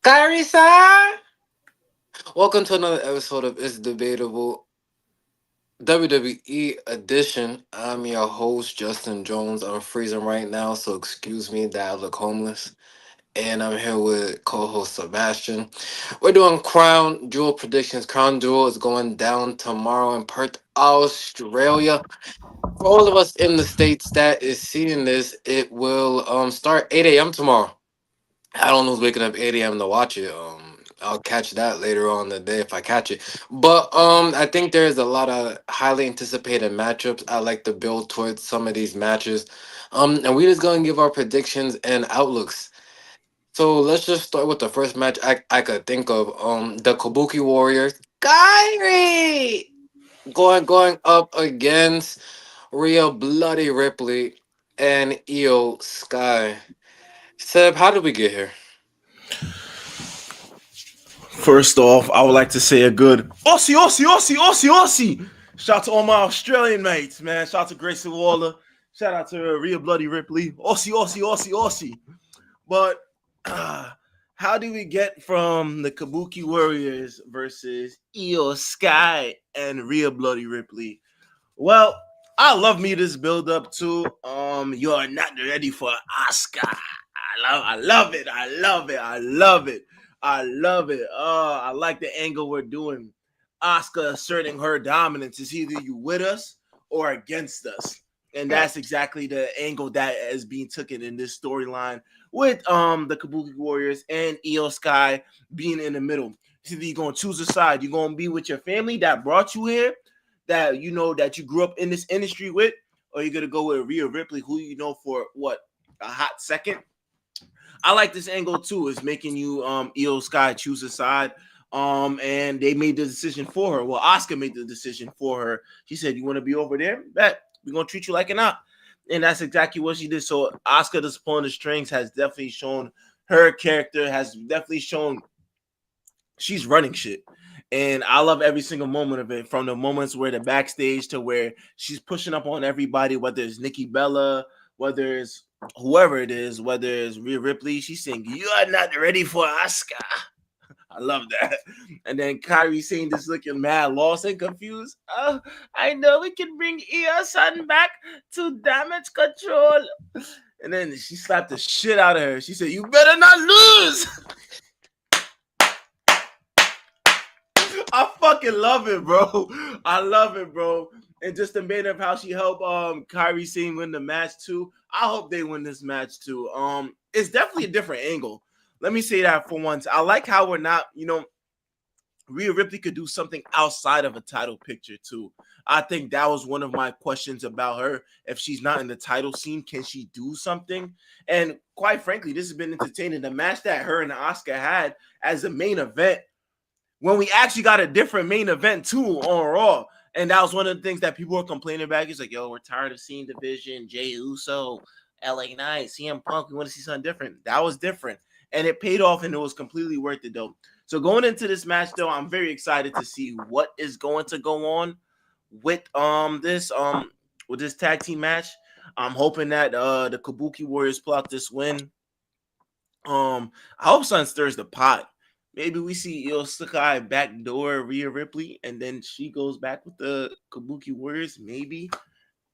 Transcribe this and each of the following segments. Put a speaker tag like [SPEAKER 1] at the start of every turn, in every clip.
[SPEAKER 1] Kyrie-san! Welcome to another episode of It's Debatable WWE edition. I'm your host, Justin Jones. I'm freezing right now, so excuse me that I look homeless. And I'm here with co-host Sebastian. We're doing Crown Jewel predictions. Crown Jewel is going down tomorrow in Perth, Australia. For all of us in the States that is seeing this, it will start 8 a.m. tomorrow. I don't know who's waking up 8 a.m. to watch it. I'll catch that later on in the day if I catch it. But I think there's a lot of highly anticipated matchups. I like to build towards some of these matches. And we just gonna give our predictions and outlooks. So let's just start with the first match I could think of. The Kabuki Warriors, Kyrie, going up against Rhea Bloody Ripley and Io Sky. Seb, how did we get here?
[SPEAKER 2] First off, I would like to say a good Aussie, Aussie, Aussie, Aussie, Aussie. Shout out to all my Australian mates, man. Shout out to Grayson Waller. Shout out to Rhea Bloody Ripley. Aussie, Aussie, Aussie, Aussie. But how do we get from the Kabuki Warriors versus Io Sky and Rhea Bloody Ripley? Well, I love me this build up to you are not ready for Oscar. I love it. I love it. I love it. I love it. I like the angle we're doing. Oscar asserting her dominance is either you with us or against us. And that's exactly the angle that is being taken in this storyline with the Kabuki Warriors and Io Sky being in the middle. So you're gonna choose a side. You're gonna be with your family that brought you here, that you know that you grew up in this industry with, or you're gonna go with Rhea Ripley, who you know for what, a hot second. I like this angle too. Is making you Io Sky choose a side. And they made the decision for her. Well, Oscar made the decision for her. She said, "You want to be over there? Bet we're gonna treat you like an op." And that's exactly what she did. So Oscar, just pulling the strings, has definitely shown her character. Has definitely shown she's running shit. And I love every single moment of it, from the moments where the backstage to where she's pushing up on everybody, whether it's Nikki Bella, whether it's whoever it is, whether it's Rhea Ripley. She's saying, "You are not ready for Asuka." I love that. And then Kyrie saying this, looking mad, lost and confused. "Oh, I know we can bring Io-san back to damage control." And then she slapped the shit out of her. She said, "You better not lose." I fucking love it, bro. I love it, bro. And just the manner of how she helped Kyrie Sane win the match too. I hope they win this match too. It's definitely a different angle. Let me say that for once. I like how we're not, Rhea Ripley could do something outside of a title picture too. I think that was one of my questions about her. If she's not in the title scene, can she do something? And quite frankly, this has been entertaining. The match that her and Asuka had as a main event, when we actually got a different main event too on Raw. And that was one of the things that people were complaining about. He's like, "Yo, we're tired of seeing division, Jey Uso, LA Knight, CM Punk. We want to see something different." That was different. And it paid off, and it was completely worth it, though. So going into this match, though, I'm very excited to see what is going to go on with this tag team match. I'm hoping that the Kabuki Warriors pull out this win. I hope Sun stirs the pot. Maybe we see Io Sakai backdoor Rhea Ripley, and then she goes back with the Kabuki Warriors. Maybe,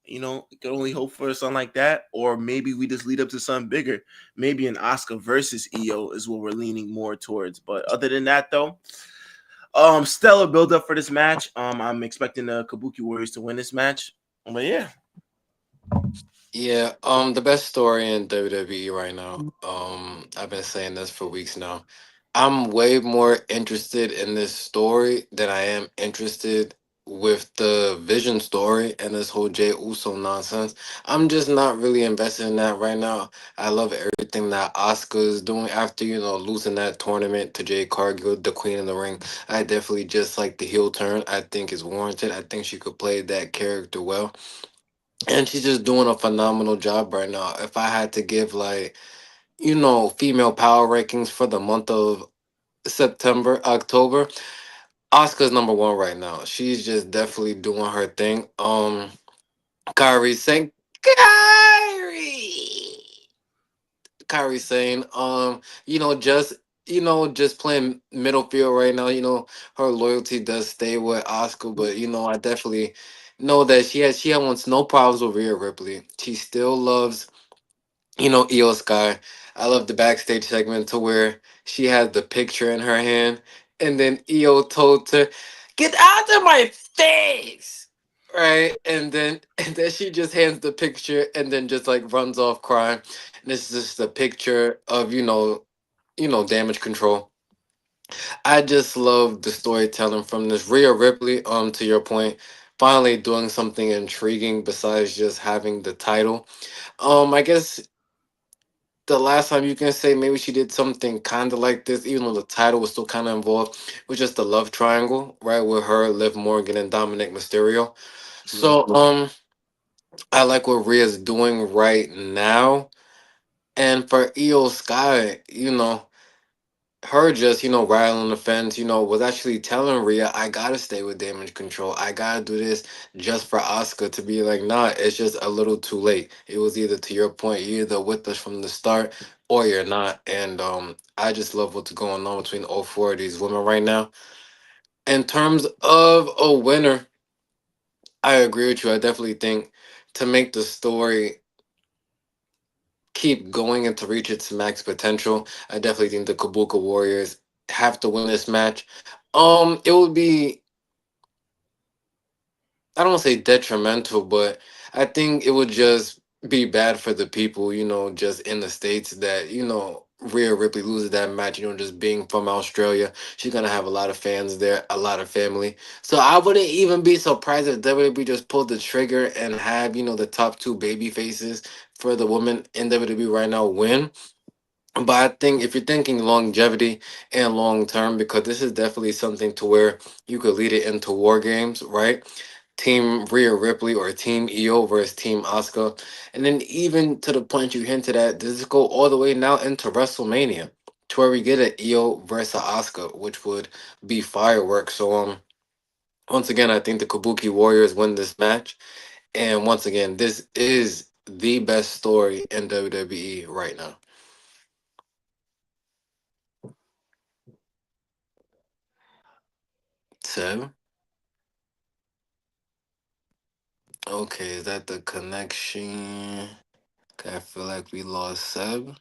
[SPEAKER 2] you can only hope for something like that. Or maybe we just lead up to something bigger. Maybe an Oscar versus Io is what we're leaning more towards. But other than that, though, stellar build up for this match. I'm expecting the Kabuki Warriors to win this match. But yeah.
[SPEAKER 1] Yeah, the best story in WWE right now. I've been saying this for weeks now. I'm way more interested in this story than I am interested with the Vision story and this whole Jey Uso nonsense. I'm just not really invested in that right now. I love everything that Asuka's doing after, losing that tournament to Jade Cargill, the Queen of the Ring. I definitely just like the heel turn. I think is warranted. I think she could play that character well. And she's just doing a phenomenal job right now. If I had to give female power rankings for the month of September, October, Oscar's number one right now. She's just definitely doing her thing. Kyrie saying Kyrie. Kyrie saying, just just playing middle field right now. Her loyalty does stay with Oscar, but I definitely know that she wants no problems with Rhea Ripley. She still loves Io Sky. I love the backstage segment to where she had the picture in her hand, and then Io told her, "Get out of my face!" Right, and then she just hands the picture, and then just like runs off crying. And it's just a picture of damage control. I just love the storytelling from this Rhea Ripley. To your point, finally doing something intriguing besides just having the title. I guess the last time you can say maybe she did something kind of like this, even though the title was still kind of involved, was just the love triangle, right, with her, Liv Morgan, and Dominic Mysterio.
[SPEAKER 2] Yeah.
[SPEAKER 1] So, I like what Rhea's doing right now, and for Io Sky, her just rattling the fence, was actually telling Rhea, I gotta stay with damage control, I gotta do this just for Oscar to be like, nah, it's just a little too late. It was either, to your point, you're either with us from the start or you're not. And I just love what's going on between all four of these women right now. In terms of a winner, I agree with you. I definitely think to make the story keep going and to reach its max potential, I definitely think the Kabuka Warriors have to win this match. It would be, I don't want to say detrimental, but I think it would just be bad for the people, just in the States that, Rhea Ripley loses that match, just being from Australia. She's going to have a lot of fans there, a lot of family. So I wouldn't even be surprised if WWE just pulled the trigger and have, the top two baby faces for the women in WWE right now win. But I think if you're thinking longevity and long term, because this is definitely something to where you could lead it into war games, right? Team Rhea Ripley or Team EO versus Team Asuka. And then even to the point you hinted at, does this go all the way now into WrestleMania? To where we get an EO versus Asuka, which would be fireworks. So once again, I think the Kabuki Warriors win this match. And once again, this is the best story in WWE right now. So okay, is that the connection? Okay, I feel like we lost Seb.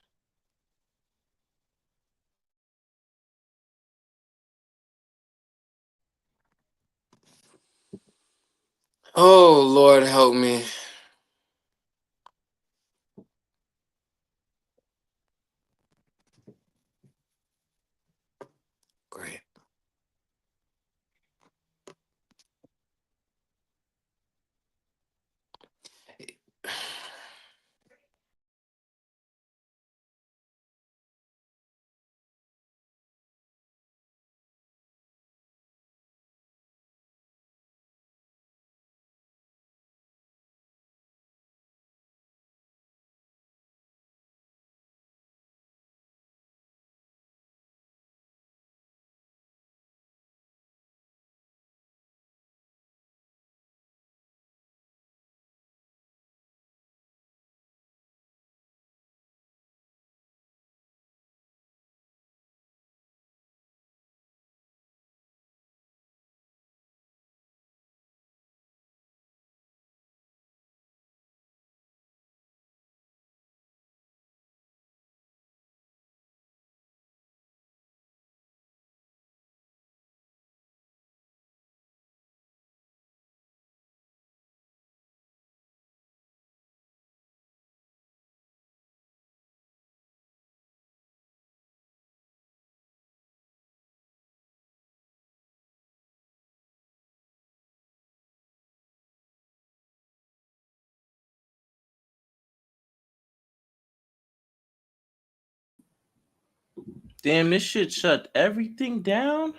[SPEAKER 1] Oh, Lord, help me. Great.
[SPEAKER 2] Damn, this shit shut everything down.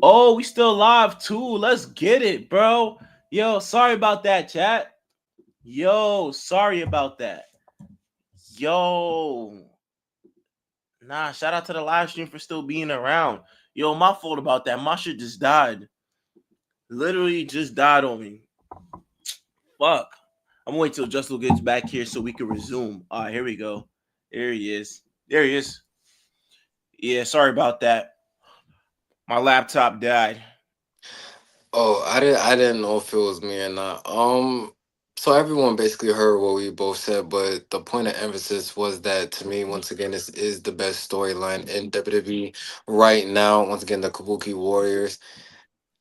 [SPEAKER 2] Oh, we still live too. Let's get it, bro. Yo, sorry about that, chat. Yo, sorry about that. Yo, nah, shout out to the live stream for still being around. Yo, my fault about that. My shit just died. Literally just died on me. Fuck. I'm gonna wait till Justin gets back here so we can resume. All right, here we go. There he is. There he is. Yeah, sorry about that. My laptop died.
[SPEAKER 1] Oh, I didn't know if it was me or not. So everyone basically heard what we both said, but the point of emphasis was that to me, once again, this is the best storyline in WWE right now. Once again, the Kabuki Warriors.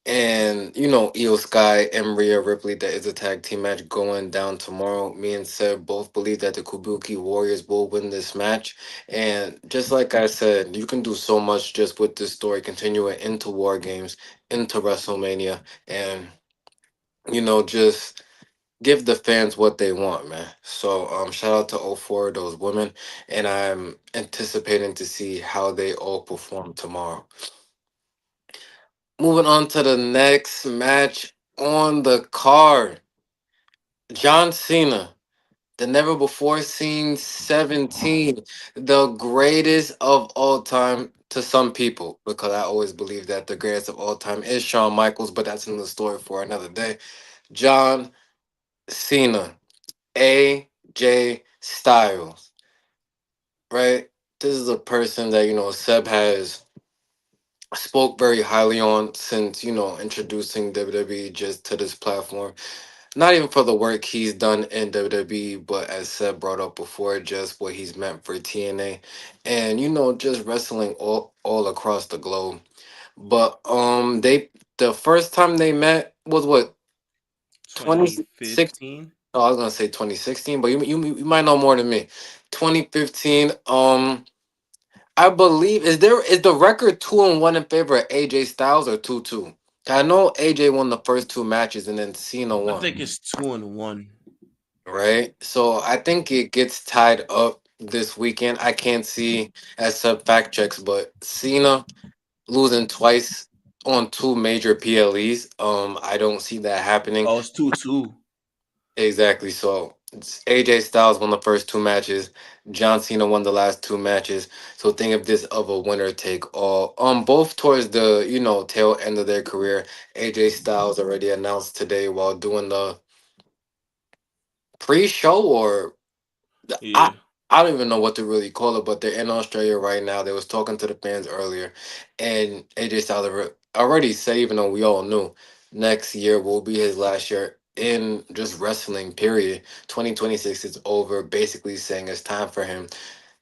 [SPEAKER 1] And Io Sky and Rhea Ripley, that is a tag team match going down tomorrow. Me and Seb both believe that the Kabuki Warriors will win this match. And just like I said, you can do so much just with this story, continue it into War Games, into WrestleMania, and just give the fans what they want, man. So shout out to all four of those women, and I'm anticipating to see how they all perform tomorrow. Moving on to the next match on the card. John Cena, the never before seen 17, the greatest of all time to some people, because I always believe that the greatest of all time is Shawn Michaels, but that's another story for another day. John Cena, AJ Styles, right? This is a person that, Seb has spoke very highly on since, introducing WWE just to this platform. Not even for the work he's done in WWE, but as Seb brought up before, just what he's meant for TNA, and just wrestling all across the globe. But they the first time they met was what 2016.
[SPEAKER 2] 2015.
[SPEAKER 1] Oh, I was gonna say 2016, but you might know more than me. 2015. I believe is the record 2-1 in favor of AJ Styles or 2-2? I know AJ won the first two matches and then Cena
[SPEAKER 2] I
[SPEAKER 1] won.
[SPEAKER 2] think it's 2-1.
[SPEAKER 1] Right? So I think it gets tied up this weekend. I can't see as sub fact checks, but Cena losing twice on two major PLEs. I don't see that happening.
[SPEAKER 2] Oh, it's 2-2.
[SPEAKER 1] Exactly. So AJ Styles won the first two matches. John Cena won the last two matches. So think of this of a winner take all. Both towards the tail end of their career. AJ Styles already announced today while doing the pre-show or I
[SPEAKER 2] Yeah.
[SPEAKER 1] I don't even know what to really call it, but they're in Australia right now. They was talking to the fans earlier, and AJ Styles already said, even though we all knew next year will be his last year in just wrestling. Period. 2026 is over. Basically saying it's time for him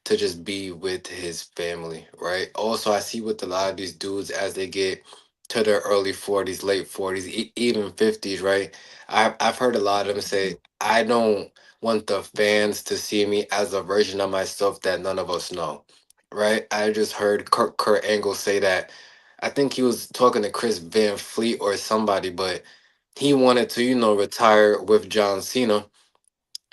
[SPEAKER 1] to just be with his family, right? Also, I see with a lot of these dudes as they get to their early 40s, late 40s, even 50s, right? I've heard a lot of them say, I don't want the fans to see me as a version of myself that none of us know, right? I just heard Kurt Angle say that. I think he was talking to Chris Van Fleet or somebody, but he wanted to, retire with John Cena,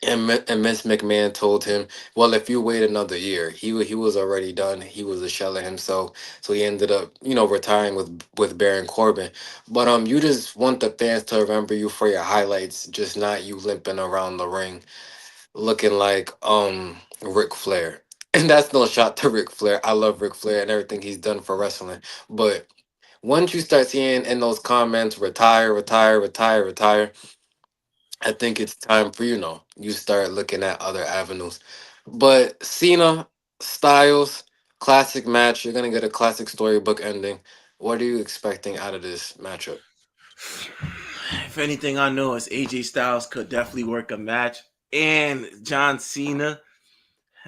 [SPEAKER 1] and Vince McMahon told him, "Well, if you wait another year, he was already done. He was a shell of himself, so he ended up, retiring with Baron Corbin. But you just want the fans to remember you for your highlights, just not you limping around the ring looking like Ric Flair." And that's no shot to Ric Flair. I love Ric Flair and everything he's done for wrestling, but once you start seeing in those comments, retire, retire, retire, retire, I think it's time for you start looking at other avenues. But Cena, Styles, classic match. You're gonna get a classic storybook ending. What are you expecting out of this matchup?
[SPEAKER 2] If anything, I know is AJ Styles could definitely work a match, and John Cena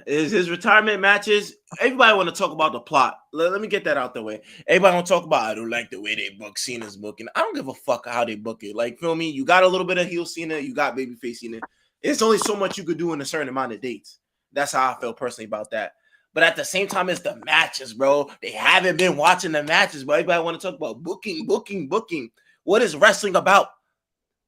[SPEAKER 2] is his retirement matches. Everybody want to talk about the plot. Let me get that out the way. Everybody want to talk about I don't like the way they book Cena's booking. I don't give a fuck how they book it. Like, feel me? You got a little bit of heel Cena, you got babyface Cena. It's only so much you could do in a certain amount of dates. That's how I feel personally about that. But at the same time, it's the matches, bro. They haven't been watching the matches, but everybody want to talk about booking, booking, booking. What is wrestling about?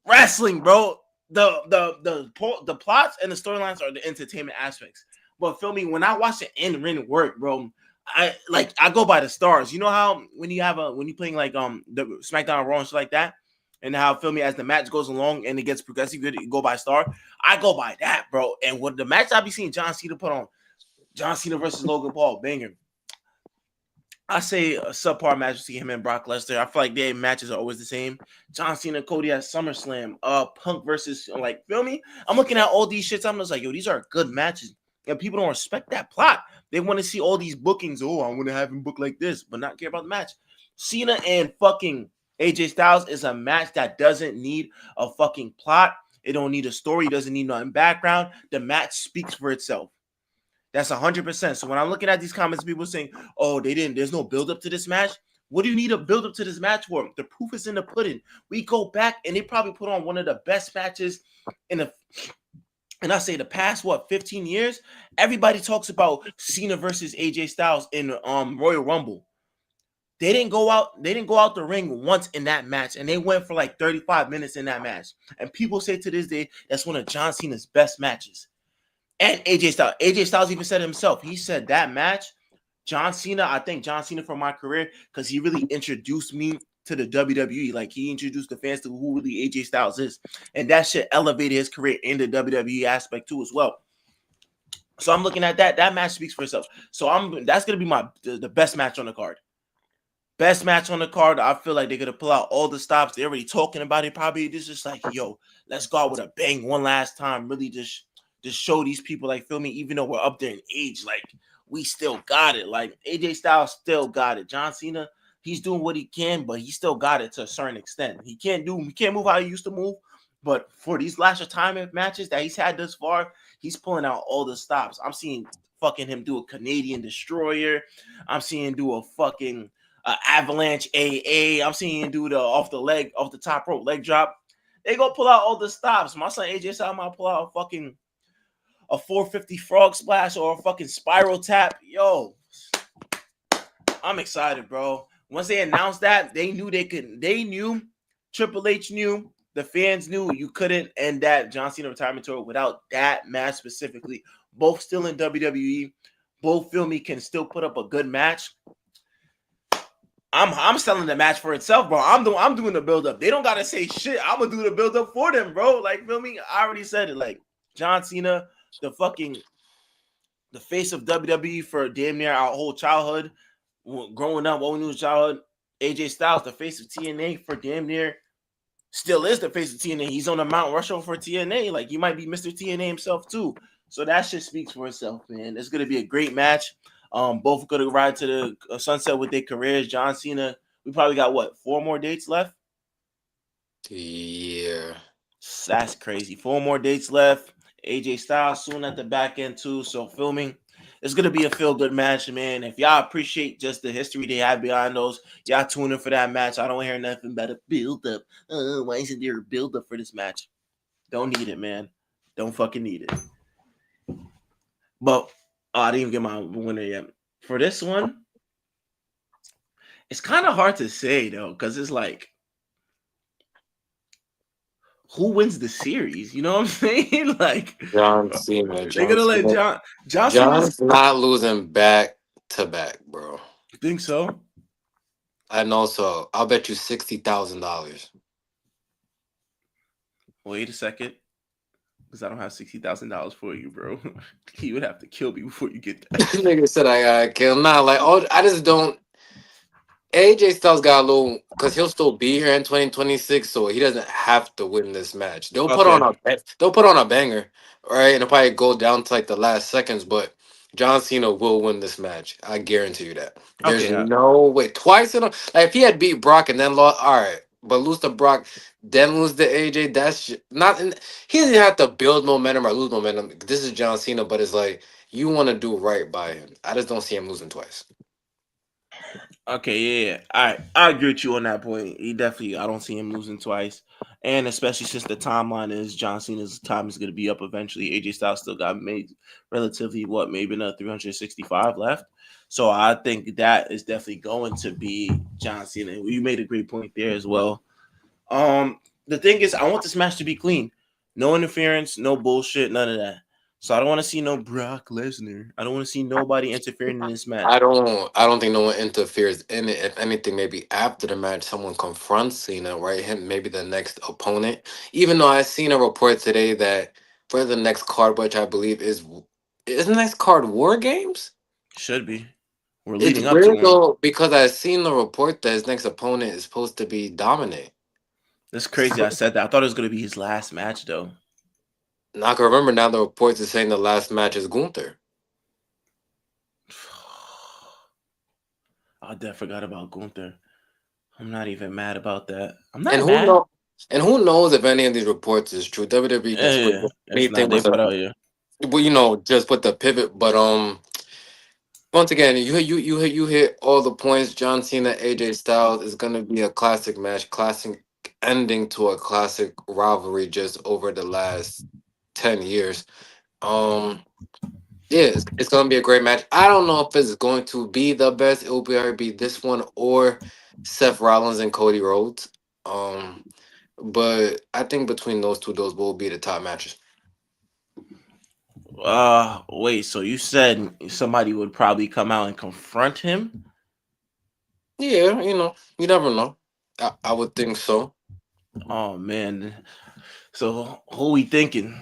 [SPEAKER 2] Wrestling, bro. The plots and the storylines are the entertainment aspects. But feel me, when I watch the in ring work, bro, I go by the stars. You know how when you playing like the SmackDown Raw and shit like that, and how feel me as the match goes along and it gets progressively good, you go by star. I go by that, bro. And what the match I be seeing John Cena put on, John Cena versus Logan Paul, banger. I say a subpar match to see him and Brock Lesnar. I feel like their matches are always the same. John Cena, Cody at SummerSlam. Punk versus like feel me. I'm looking at all these shits. I'm just like, yo, these are good matches. and people don't respect that plot. They want to see all these bookings. Oh, I want to have him book like this, but not care about the match. Cena and fucking AJ Styles is a match that doesn't need a fucking plot. It don't need a story. It doesn't need nothing background. The match speaks for itself. That's 100%. So when I'm looking at these comments, people saying, "Oh, they didn't. There's no build up to this match." What do you need a build up to this match for? The proof is in the pudding. We go back and they probably put on one of the best matches in the, and I say the past 15 years. Everybody talks about Cena versus AJ Styles in Royal Rumble. They didn't go out the ring once in that match, and they went for like 35 minutes in that match. And people say to this day that's one of John Cena's best matches. And AJ Styles even said it himself. He said that match, John Cena, I thank John Cena for my career because he really introduced me to the WWE. Like, he introduced the fans to who really AJ Styles is. And that shit elevated his career in the WWE aspect too as well. So I'm looking at that. That match speaks for itself. So that's gonna be the best match on the card. Best match on the card. I feel like they're gonna pull out all the stops. They're already talking about it. Probably this is like, yo, let's go out with a bang one last time. Really just show these people, like, feel me, even though we're up there in age, like, we still got it. Like, AJ Styles still got it. John Cena, he's doing what he can, but he still got it to a certain extent. He can't move how he used to move. But for these last retirement matches that he's had thus far, he's pulling out all the stops. I'm seeing fucking him do a Canadian Destroyer. I'm seeing him do a fucking avalanche AA. I'm seeing him do the off the top rope leg drop. They gonna pull out all the stops. My son AJ Styles might pull out a 450 frog splash or a fucking spiral tap. Yo, I'm excited, bro. Once they announced that, they knew they could. They knew, Triple H knew, the fans knew you couldn't end that John Cena retirement tour without that match specifically. Both still in WWE. Both, feel me, can still put up a good match. I'm selling the match for itself, bro. I'm doing the build up. They don't gotta say shit. I'm gonna do the build up for them, bro. Like, feel me? I already said it. Like, John Cena, the face of WWE for damn near our whole childhood, growing up, what we knew was childhood. AJ Styles, the face of TNA for damn near, still is the face of TNA. He's on the Mount Rushmore for TNA. Like, he might be Mr. TNA himself too. So that shit speaks for itself, man. It's gonna be a great match. Both gonna ride to the sunset with their careers. John Cena, we probably got 4 more dates left.
[SPEAKER 1] Yeah.
[SPEAKER 2] That's crazy. 4 more dates left. AJ Styles soon at the back end too. So filming, it's gonna be a feel good match, man. If y'all appreciate just the history they have behind those, y'all tune in for that match. I don't hear nothing but a build up. Why isn't there a build up for this match? Don't need it, man. Don't fucking need it. But I didn't even get my winner yet for this one. It's kind of hard to say though, because it's like, who wins the series? You know what I'm saying? Like,
[SPEAKER 1] John Cena.
[SPEAKER 2] they're
[SPEAKER 1] John
[SPEAKER 2] gonna let
[SPEAKER 1] Cena.
[SPEAKER 2] John Cena's.
[SPEAKER 1] John's not losing back to back, bro.
[SPEAKER 2] Think so?
[SPEAKER 1] I know, so I'll bet you $60,000.
[SPEAKER 2] Wait a second, because I don't have $60,000 for you, bro. You would have to kill me before you get that.
[SPEAKER 1] Nigga said I gotta kill. Nah, like, oh, I just don't. AJ Styles got a little, because he'll still be here in 2026, so he doesn't have to win this match.
[SPEAKER 2] Okay.
[SPEAKER 1] They'll put on a banger, right? And it'll probably go down to like the last seconds, but John Cena will win this match. I guarantee you that. There's
[SPEAKER 2] Okay.
[SPEAKER 1] no way. Twice in a, like, if he had beat Brock and then lost, all right. But lose to Brock, then lose to AJ, not in, he doesn't have to build momentum or lose momentum. This is John Cena, but it's like you want to do right by him. I just don't see him losing twice.
[SPEAKER 2] Okay, yeah. I agree with you on that point. He definitely, I don't see him losing twice. And especially since the timeline is John Cena's time is going to be up eventually. AJ Styles still got made relatively, maybe another 365 left. So I think that is definitely going to be John Cena. You made a great point there as well. The thing is, I want this match to be clean. No interference, no bullshit, none of that. So I don't want to see no Brock Lesnar. I don't want to see nobody interfering in this match.
[SPEAKER 1] I don't think no one interferes in it. If anything, maybe after the match, someone confronts Cena, right? Him, maybe the next opponent. Even though I seen a report today that for the next card, which I believe is the next card War Games.
[SPEAKER 2] Should be. We're
[SPEAKER 1] It's
[SPEAKER 2] leading up to
[SPEAKER 1] weird
[SPEAKER 2] one.
[SPEAKER 1] though because I seen the report that his next opponent is supposed to be Dominic.
[SPEAKER 2] That's crazy. I said that. I thought it was gonna be his last match though.
[SPEAKER 1] Now I can remember now the reports are saying the last match is Gunther.
[SPEAKER 2] I definitely forgot about Gunther. I'm not even mad about that. I'm
[SPEAKER 1] And
[SPEAKER 2] not
[SPEAKER 1] who
[SPEAKER 2] mad.
[SPEAKER 1] know and who knows if any of these reports is true. WWE can switch
[SPEAKER 2] Yeah, it's
[SPEAKER 1] anything
[SPEAKER 2] not. They
[SPEAKER 1] with a
[SPEAKER 2] put out here.
[SPEAKER 1] well, just with the pivot. But once again, you hit all the points. John Cena, AJ Styles is gonna be a classic match, classic ending to a classic rivalry just over the last 10 years. Um, yeah, it's gonna be a great match. I don't know if it's going to be the best. It will be either be this one or Seth Rollins and Cody Rhodes. Um, but I think between those two, those will be the top matches.
[SPEAKER 2] Wait. So you said somebody would probably come out and confront him?
[SPEAKER 1] Yeah, you never know. I would think so.
[SPEAKER 2] Oh man. So who we thinking?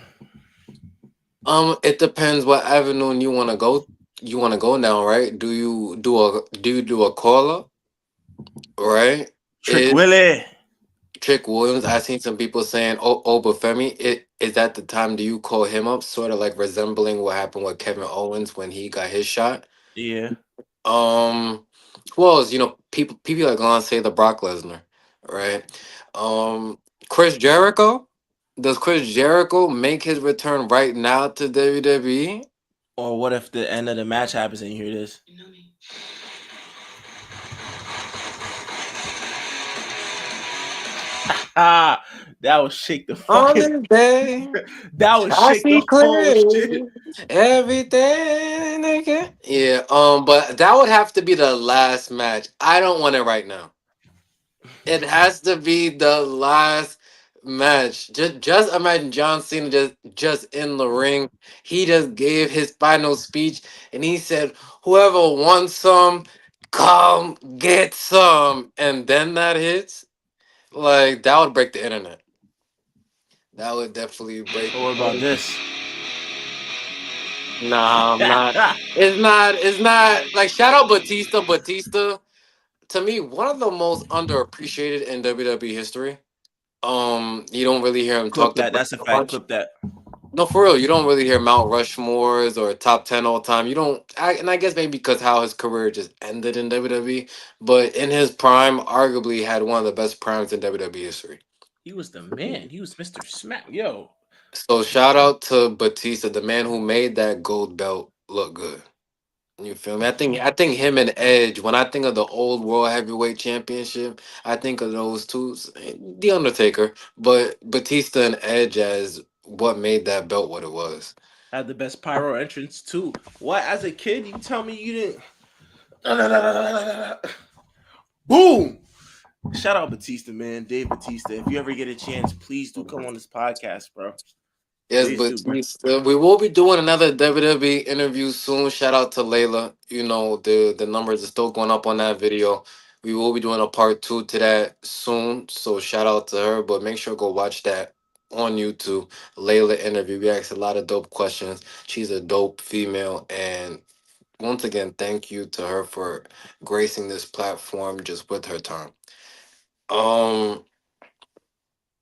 [SPEAKER 1] It depends what avenue you want to go. You want to go now, right? Do you do a call up, right?
[SPEAKER 2] Trick
[SPEAKER 1] Is
[SPEAKER 2] Willie.
[SPEAKER 1] Trick Williams? I seen some people saying, "Oh, Obafemi." It is that the time? Do you call him up? Sort of like resembling what happened with Kevin Owens when he got his shot.
[SPEAKER 2] Yeah.
[SPEAKER 1] Um, who else? People are gonna say the Brock Lesnar, right? Um, Chris Jericho. Does Chris Jericho make his return right now to WWE?
[SPEAKER 2] Or what if the end of the match happens and you hear this? Ah, that would shake the
[SPEAKER 1] On
[SPEAKER 2] fucking.
[SPEAKER 1] this day,
[SPEAKER 2] That would
[SPEAKER 1] I
[SPEAKER 2] shake
[SPEAKER 1] see
[SPEAKER 2] the whole shit.
[SPEAKER 1] clearly everything again. Yeah, but that would have to be the last match. I don't want it right now. It has to be the last match. Just imagine John Cena just in the ring. He just gave his final speech and he said, "Whoever wants some, come get some." And then that hits. Like that would break the internet. That would definitely break.
[SPEAKER 2] But what about this?
[SPEAKER 1] Nah, I'm not. It's not. It's not like shout out Batista. Batista to me one of the most underappreciated in WWE history. You don't really hear him
[SPEAKER 2] Clip
[SPEAKER 1] talked
[SPEAKER 2] that.
[SPEAKER 1] about
[SPEAKER 2] That's a
[SPEAKER 1] so
[SPEAKER 2] fact.
[SPEAKER 1] much.
[SPEAKER 2] Clip that.
[SPEAKER 1] No, for real, you don't really hear Mount Rushmores or top 10 all time. You don't, and I guess maybe because how his career just ended in WWE, but in his prime, arguably had one of the best primes in WWE history.
[SPEAKER 2] He was the man. He was Mr. Smack. Yo.
[SPEAKER 1] So shout out to Batista, the man who made that gold belt look good. You feel me? I think him and Edge. When I think of the old World Heavyweight Championship, I think of those two. The Undertaker, but Batista and Edge as what made that belt what it was.
[SPEAKER 2] Had the best pyro entrance too. What? As a kid, you tell me you didn't. Boom! Shout out Batista, man. Dave Batista. If you ever get a chance, please do come on this podcast, bro.
[SPEAKER 1] Yes,
[SPEAKER 2] Please
[SPEAKER 1] but
[SPEAKER 2] do.
[SPEAKER 1] we will be doing another WWE interview soon. Shout out to Layla. The numbers are still going up on that video. We will be doing a part two to that soon. So shout out to her. But make sure to go watch that on YouTube. Layla interview. We asked a lot of dope questions. She's a dope female. And once again, thank you to her for gracing this platform just with her time. Um,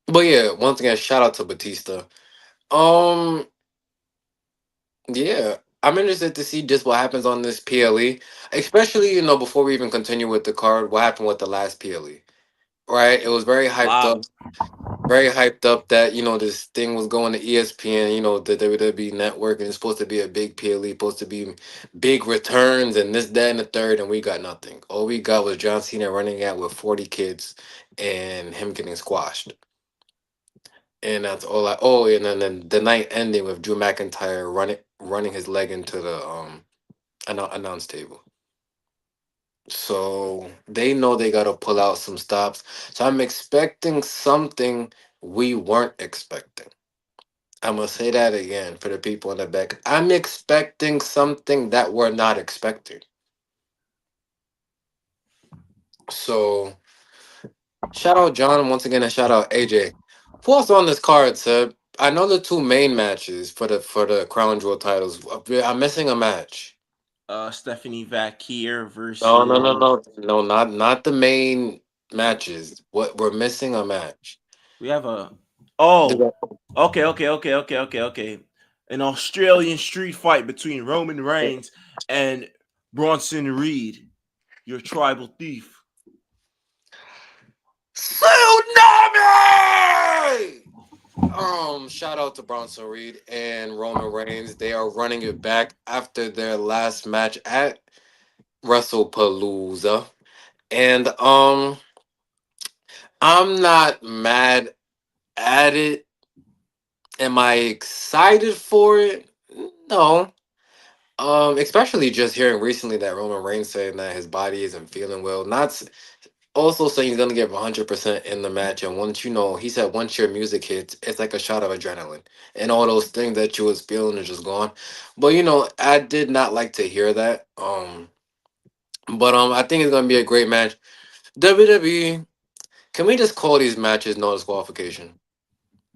[SPEAKER 1] but yeah, once again, shout out to Batista. Um, Yeah, I'm interested to see just what happens on this PLE, especially before we even continue with the card. What happened with the last PLE? Right, it was
[SPEAKER 2] Wow.
[SPEAKER 1] very hyped up that this thing was going to ESPN, the WWE network, and it's supposed to be a big PLE, supposed to be big returns and this, that, and the third, and we got nothing. All we got was John Cena running out with 40 kids and him getting squashed. And that's all I. Oh, and then the night ending with Drew McIntyre running his leg into the announce table. So they know they gotta pull out some stops. So I'm expecting something we weren't expecting. I'm gonna say that again for the people in the back. I'm expecting something that we're not expecting. So shout out John once again and shout out AJ. Who else on this card, Seb? I know the two main matches for the crown jewel titles. I'm missing a match.
[SPEAKER 2] Stephanie Vakir
[SPEAKER 1] No, no, no,
[SPEAKER 2] versus.
[SPEAKER 1] no, no, not the main matches. What we're missing a match.
[SPEAKER 2] We have a. Oh, okay. An Australian street fight between Roman Reigns and Bronson Reed, your tribal thief.
[SPEAKER 1] Tsunami! Shout out to Bronson Reed and Roman Reigns. They are running it back after their last match at WrestlePalooza. And I'm not mad at it. Am I excited for it? No. Especially just hearing recently that Roman Reigns saying that his body isn't feeling well. Also saying he's gonna give 100% in the match, and once he said once your music hits, it's like a shot of adrenaline, and all those things that you was feeling are just gone. But I did not like to hear that. But I think it's gonna be a great match. WWE, can we just call these matches no disqualification?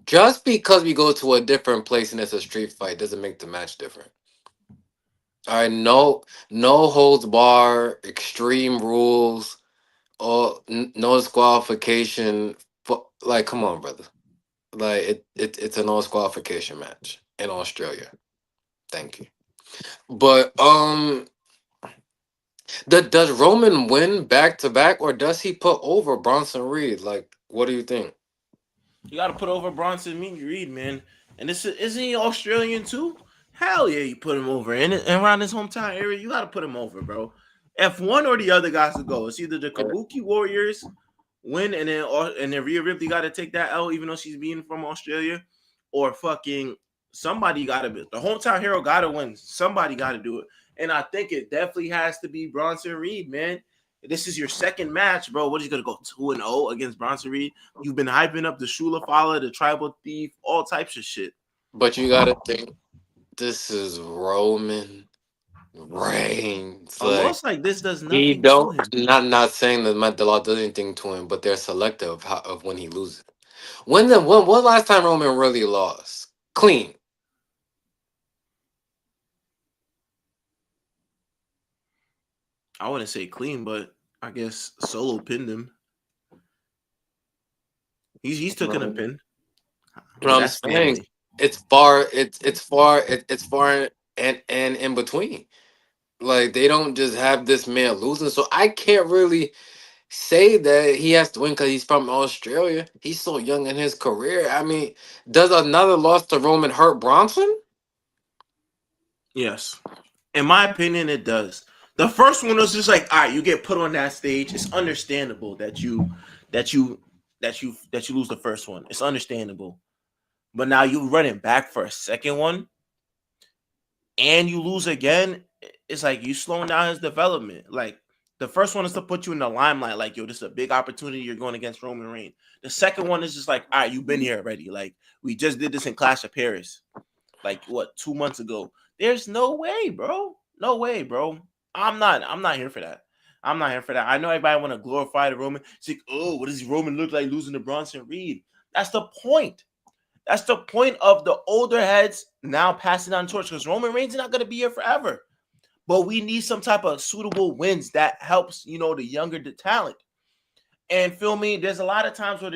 [SPEAKER 1] Just because we go to a different place and it's a street fight doesn't make the match different. All right, no holds bar, extreme rules, or no disqualification. Like, come on, brother. Like it's a no disqualification match in Australia. Thank you. But does Roman win back to back, or does he put over Bronson Reed? Like, what do you think?
[SPEAKER 2] You got to put over Bronson Reed, man. And this isn't he Australian too? Hell yeah, you put him over. And around his hometown area, you got to put him over, bro. If one or the other guys to go, it's either the Kabuki Warriors win and then Rhea Ripley got to take that L, even though she's being from Australia, or fucking somebody got to be the hometown hero got to win. Somebody got to do it, and I think it definitely has to be Bronson Reed, man. This is your second match, bro. What are you gonna go 2-0 against Bronson Reed? You've been hyping up the Shula Fala, the Tribal Thief, all types of shit.
[SPEAKER 1] But you gotta think this is Roman Reigns.
[SPEAKER 2] A
[SPEAKER 1] Like,
[SPEAKER 2] loss like this does
[SPEAKER 1] he
[SPEAKER 2] nothing to
[SPEAKER 1] don't
[SPEAKER 2] him.
[SPEAKER 1] not saying that the law does anything to him, but they're selective of when he loses. When last time Roman really lost clean?
[SPEAKER 2] I wouldn't say clean, but I guess Solo pinned him. He's taking a
[SPEAKER 1] Um,
[SPEAKER 2] pin,
[SPEAKER 1] You know
[SPEAKER 2] but
[SPEAKER 1] what I'm
[SPEAKER 2] that's
[SPEAKER 1] saying?
[SPEAKER 2] family.
[SPEAKER 1] It's far and in between. Like, they don't just have this man losing, so I can't really say that he has to win because he's from Australia. He's so young in his career. I mean, does another loss to Roman hurt Bronson?
[SPEAKER 2] Yes. In my opinion, it does. The first one was just like, all right, you get put on that stage. It's understandable that you that you lose the first one. It's understandable. But now you running back for a second one and you lose again. It's like you slowing down his development. Like the first one is to put you in the limelight, like, yo, this is a big opportunity. You're going against Roman Reigns. The second one is just like, all right, you've been here already. Like we just did this in Clash of Paris, like what 2 months ago. There's no way, bro. No way, bro. I'm not here for that. I'm not here for that. I know everybody want to glorify the Roman. It's like, oh, what does Roman look like losing to Bronson Reed? That's the point. That's the point of the older heads now passing on torch because Roman Reigns is not going to be here forever. But we need some type of suitable wins that helps, the younger talent. And feel me, there's a lot of times where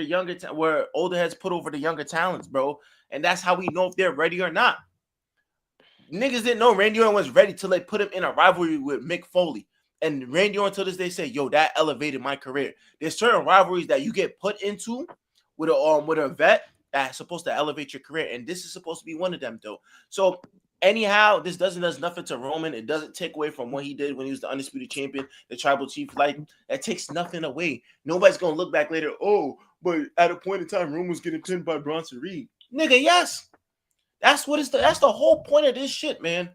[SPEAKER 2] where older heads put over the younger talents, bro. And that's how we know if they're ready or not. Niggas didn't know Randy Orton was ready till they put him in a rivalry with Mick Foley. And Randy Orton to this day say, yo, that elevated my career. There's certain rivalries that you get put into with a vet that's supposed to elevate your career. And this is supposed to be one of them, though. So anyhow, this does nothing to Roman. It doesn't take away from what he did when he was the undisputed champion, the tribal chief. Like, that takes nothing away. Nobody's gonna look back later. Oh, but at a point in time, Roman was getting pinned by Bronson Reed. Nigga, yes. That's the whole point of this shit, man.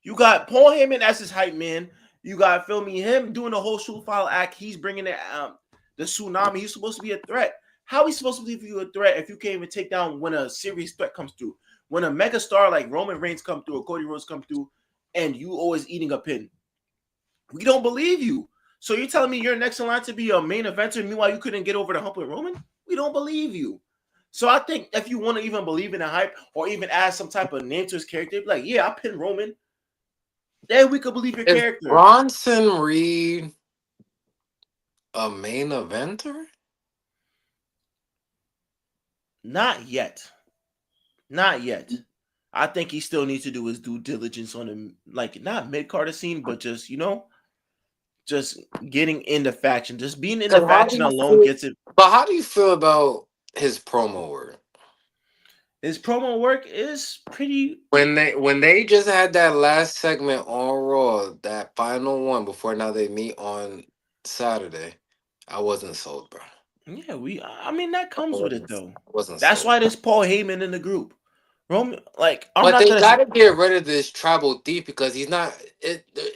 [SPEAKER 2] You got Paul Heyman as his hype man. You got feel me him doing the whole shoot file act. He's bringing it the tsunami. He's supposed to be a threat. How are we supposed to believe you a threat if you can't even take down when a serious threat comes through? When a mega star like Roman Reigns come through or Cody Rhodes come through, and you always eating a pin, we don't believe you. So you're telling me you're next in line to be a main eventer, meanwhile you couldn't get over the hump with Roman? We don't believe you. So I think if you want to even believe in the hype or even add some type of name to his character, be like, yeah, I pin Roman. Then we could believe your
[SPEAKER 1] Is
[SPEAKER 2] character.
[SPEAKER 1] Bronson Reed a main eventer?
[SPEAKER 2] Not yet. Not yet. I think he still needs to do his due diligence on him, like not mid Carter scene, but just just getting in the faction. Just being in the
[SPEAKER 1] Cause how do
[SPEAKER 2] faction
[SPEAKER 1] you
[SPEAKER 2] alone
[SPEAKER 1] feel?
[SPEAKER 2] gets it.
[SPEAKER 1] But how do you feel about his promo work?
[SPEAKER 2] His promo work is pretty.
[SPEAKER 1] When they just had that last segment on Raw, that final one before now they meet on Saturday, I wasn't sold, bro.
[SPEAKER 2] Yeah, we. I mean, that
[SPEAKER 1] I
[SPEAKER 2] comes with it
[SPEAKER 1] wasn't,
[SPEAKER 2] though.
[SPEAKER 1] I wasn't
[SPEAKER 2] That's
[SPEAKER 1] sold.
[SPEAKER 2] why there's Paul Heyman in the group. Roman, like, I'm
[SPEAKER 1] But
[SPEAKER 2] not
[SPEAKER 1] they
[SPEAKER 2] gonna say.
[SPEAKER 1] gotta get rid of this tribal thief because he's not.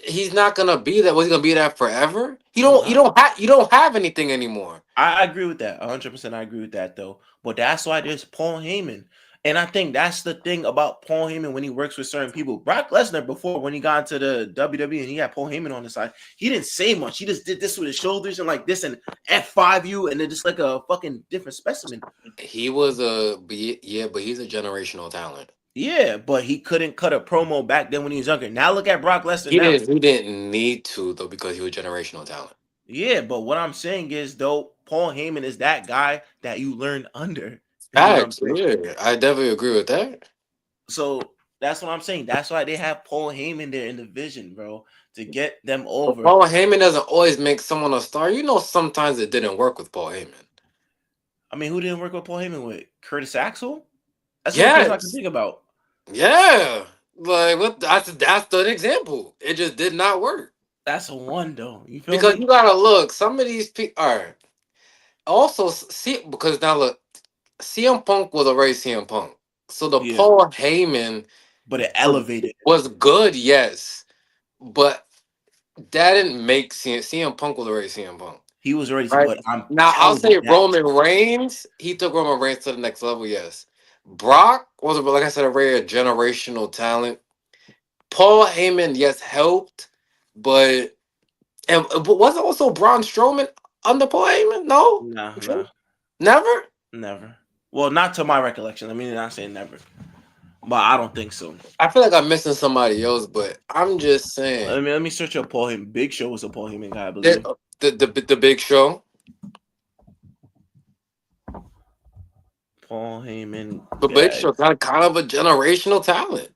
[SPEAKER 1] He's not gonna be that. Was he gonna be that forever? You don't. You
[SPEAKER 2] Nah,
[SPEAKER 1] don't have. You don't have anything anymore.
[SPEAKER 2] I agree with that. 100%. I agree with that though. But that's why there's Paul Heyman. And I think that's the thing about Paul Heyman when he works with certain people. Brock Lesnar, before when he got into the WWE and he had Paul Heyman on the side, he didn't say much. He just did this with his shoulders and like this and F5 you and then just like a fucking different specimen.
[SPEAKER 1] He was yeah, but he's a generational talent.
[SPEAKER 2] Yeah, but he couldn't cut a promo back then when he was younger. Now look at Brock Lesnar
[SPEAKER 1] He
[SPEAKER 2] now.
[SPEAKER 1] didn't. He didn't need to though because he was generational talent.
[SPEAKER 2] Yeah, but what I'm saying is though, Paul Heyman is that guy that you learn under, is what I'm
[SPEAKER 1] Facts.
[SPEAKER 2] saying.
[SPEAKER 1] Yeah, I definitely agree with that.
[SPEAKER 2] So that's what I'm saying. That's why they have Paul Heyman there in the vision, bro, to get them
[SPEAKER 1] But
[SPEAKER 2] over.
[SPEAKER 1] Paul Heyman doesn't always make someone a star. You know, sometimes it didn't work with Paul Heyman.
[SPEAKER 2] I mean, who didn't work with Paul Heyman with? Curtis Axel? That's the only person I can
[SPEAKER 1] Yes.
[SPEAKER 2] think about.
[SPEAKER 1] Yeah. Like what? That's the example. It just did not work
[SPEAKER 2] That's a one though. You feel
[SPEAKER 1] because you
[SPEAKER 2] me?
[SPEAKER 1] gotta look. Some of these people are also see because now look, CM Punk was already CM Punk, so the
[SPEAKER 2] Yeah.
[SPEAKER 1] Paul Heyman
[SPEAKER 2] But it
[SPEAKER 1] was,
[SPEAKER 2] elevated.
[SPEAKER 1] was good, yes, but that didn't make CM Punk was already CM Punk.
[SPEAKER 2] He was already,
[SPEAKER 1] Right
[SPEAKER 2] but I'm
[SPEAKER 1] now, I'll
[SPEAKER 2] telling you
[SPEAKER 1] say
[SPEAKER 2] that
[SPEAKER 1] Roman Reigns. He took Roman Reigns to the next level. Yes, Brock was, like I said, a rare generational talent. Paul Heyman, yes, helped, but but was also Braun Strowman under Paul Heyman? No,
[SPEAKER 2] nah, nah,
[SPEAKER 1] never.
[SPEAKER 2] never. Well, not to my recollection. I mean, not saying never, but I don't think so.
[SPEAKER 1] I feel like I'm missing somebody else, but I'm just saying
[SPEAKER 2] Let me search up Paul Heyman. Big Show was a Paul Heyman guy, I
[SPEAKER 1] that
[SPEAKER 2] believe.
[SPEAKER 1] the Big Show,
[SPEAKER 2] Paul Heyman
[SPEAKER 1] the Big Show,
[SPEAKER 2] guys.
[SPEAKER 1] got kind of a generational talent.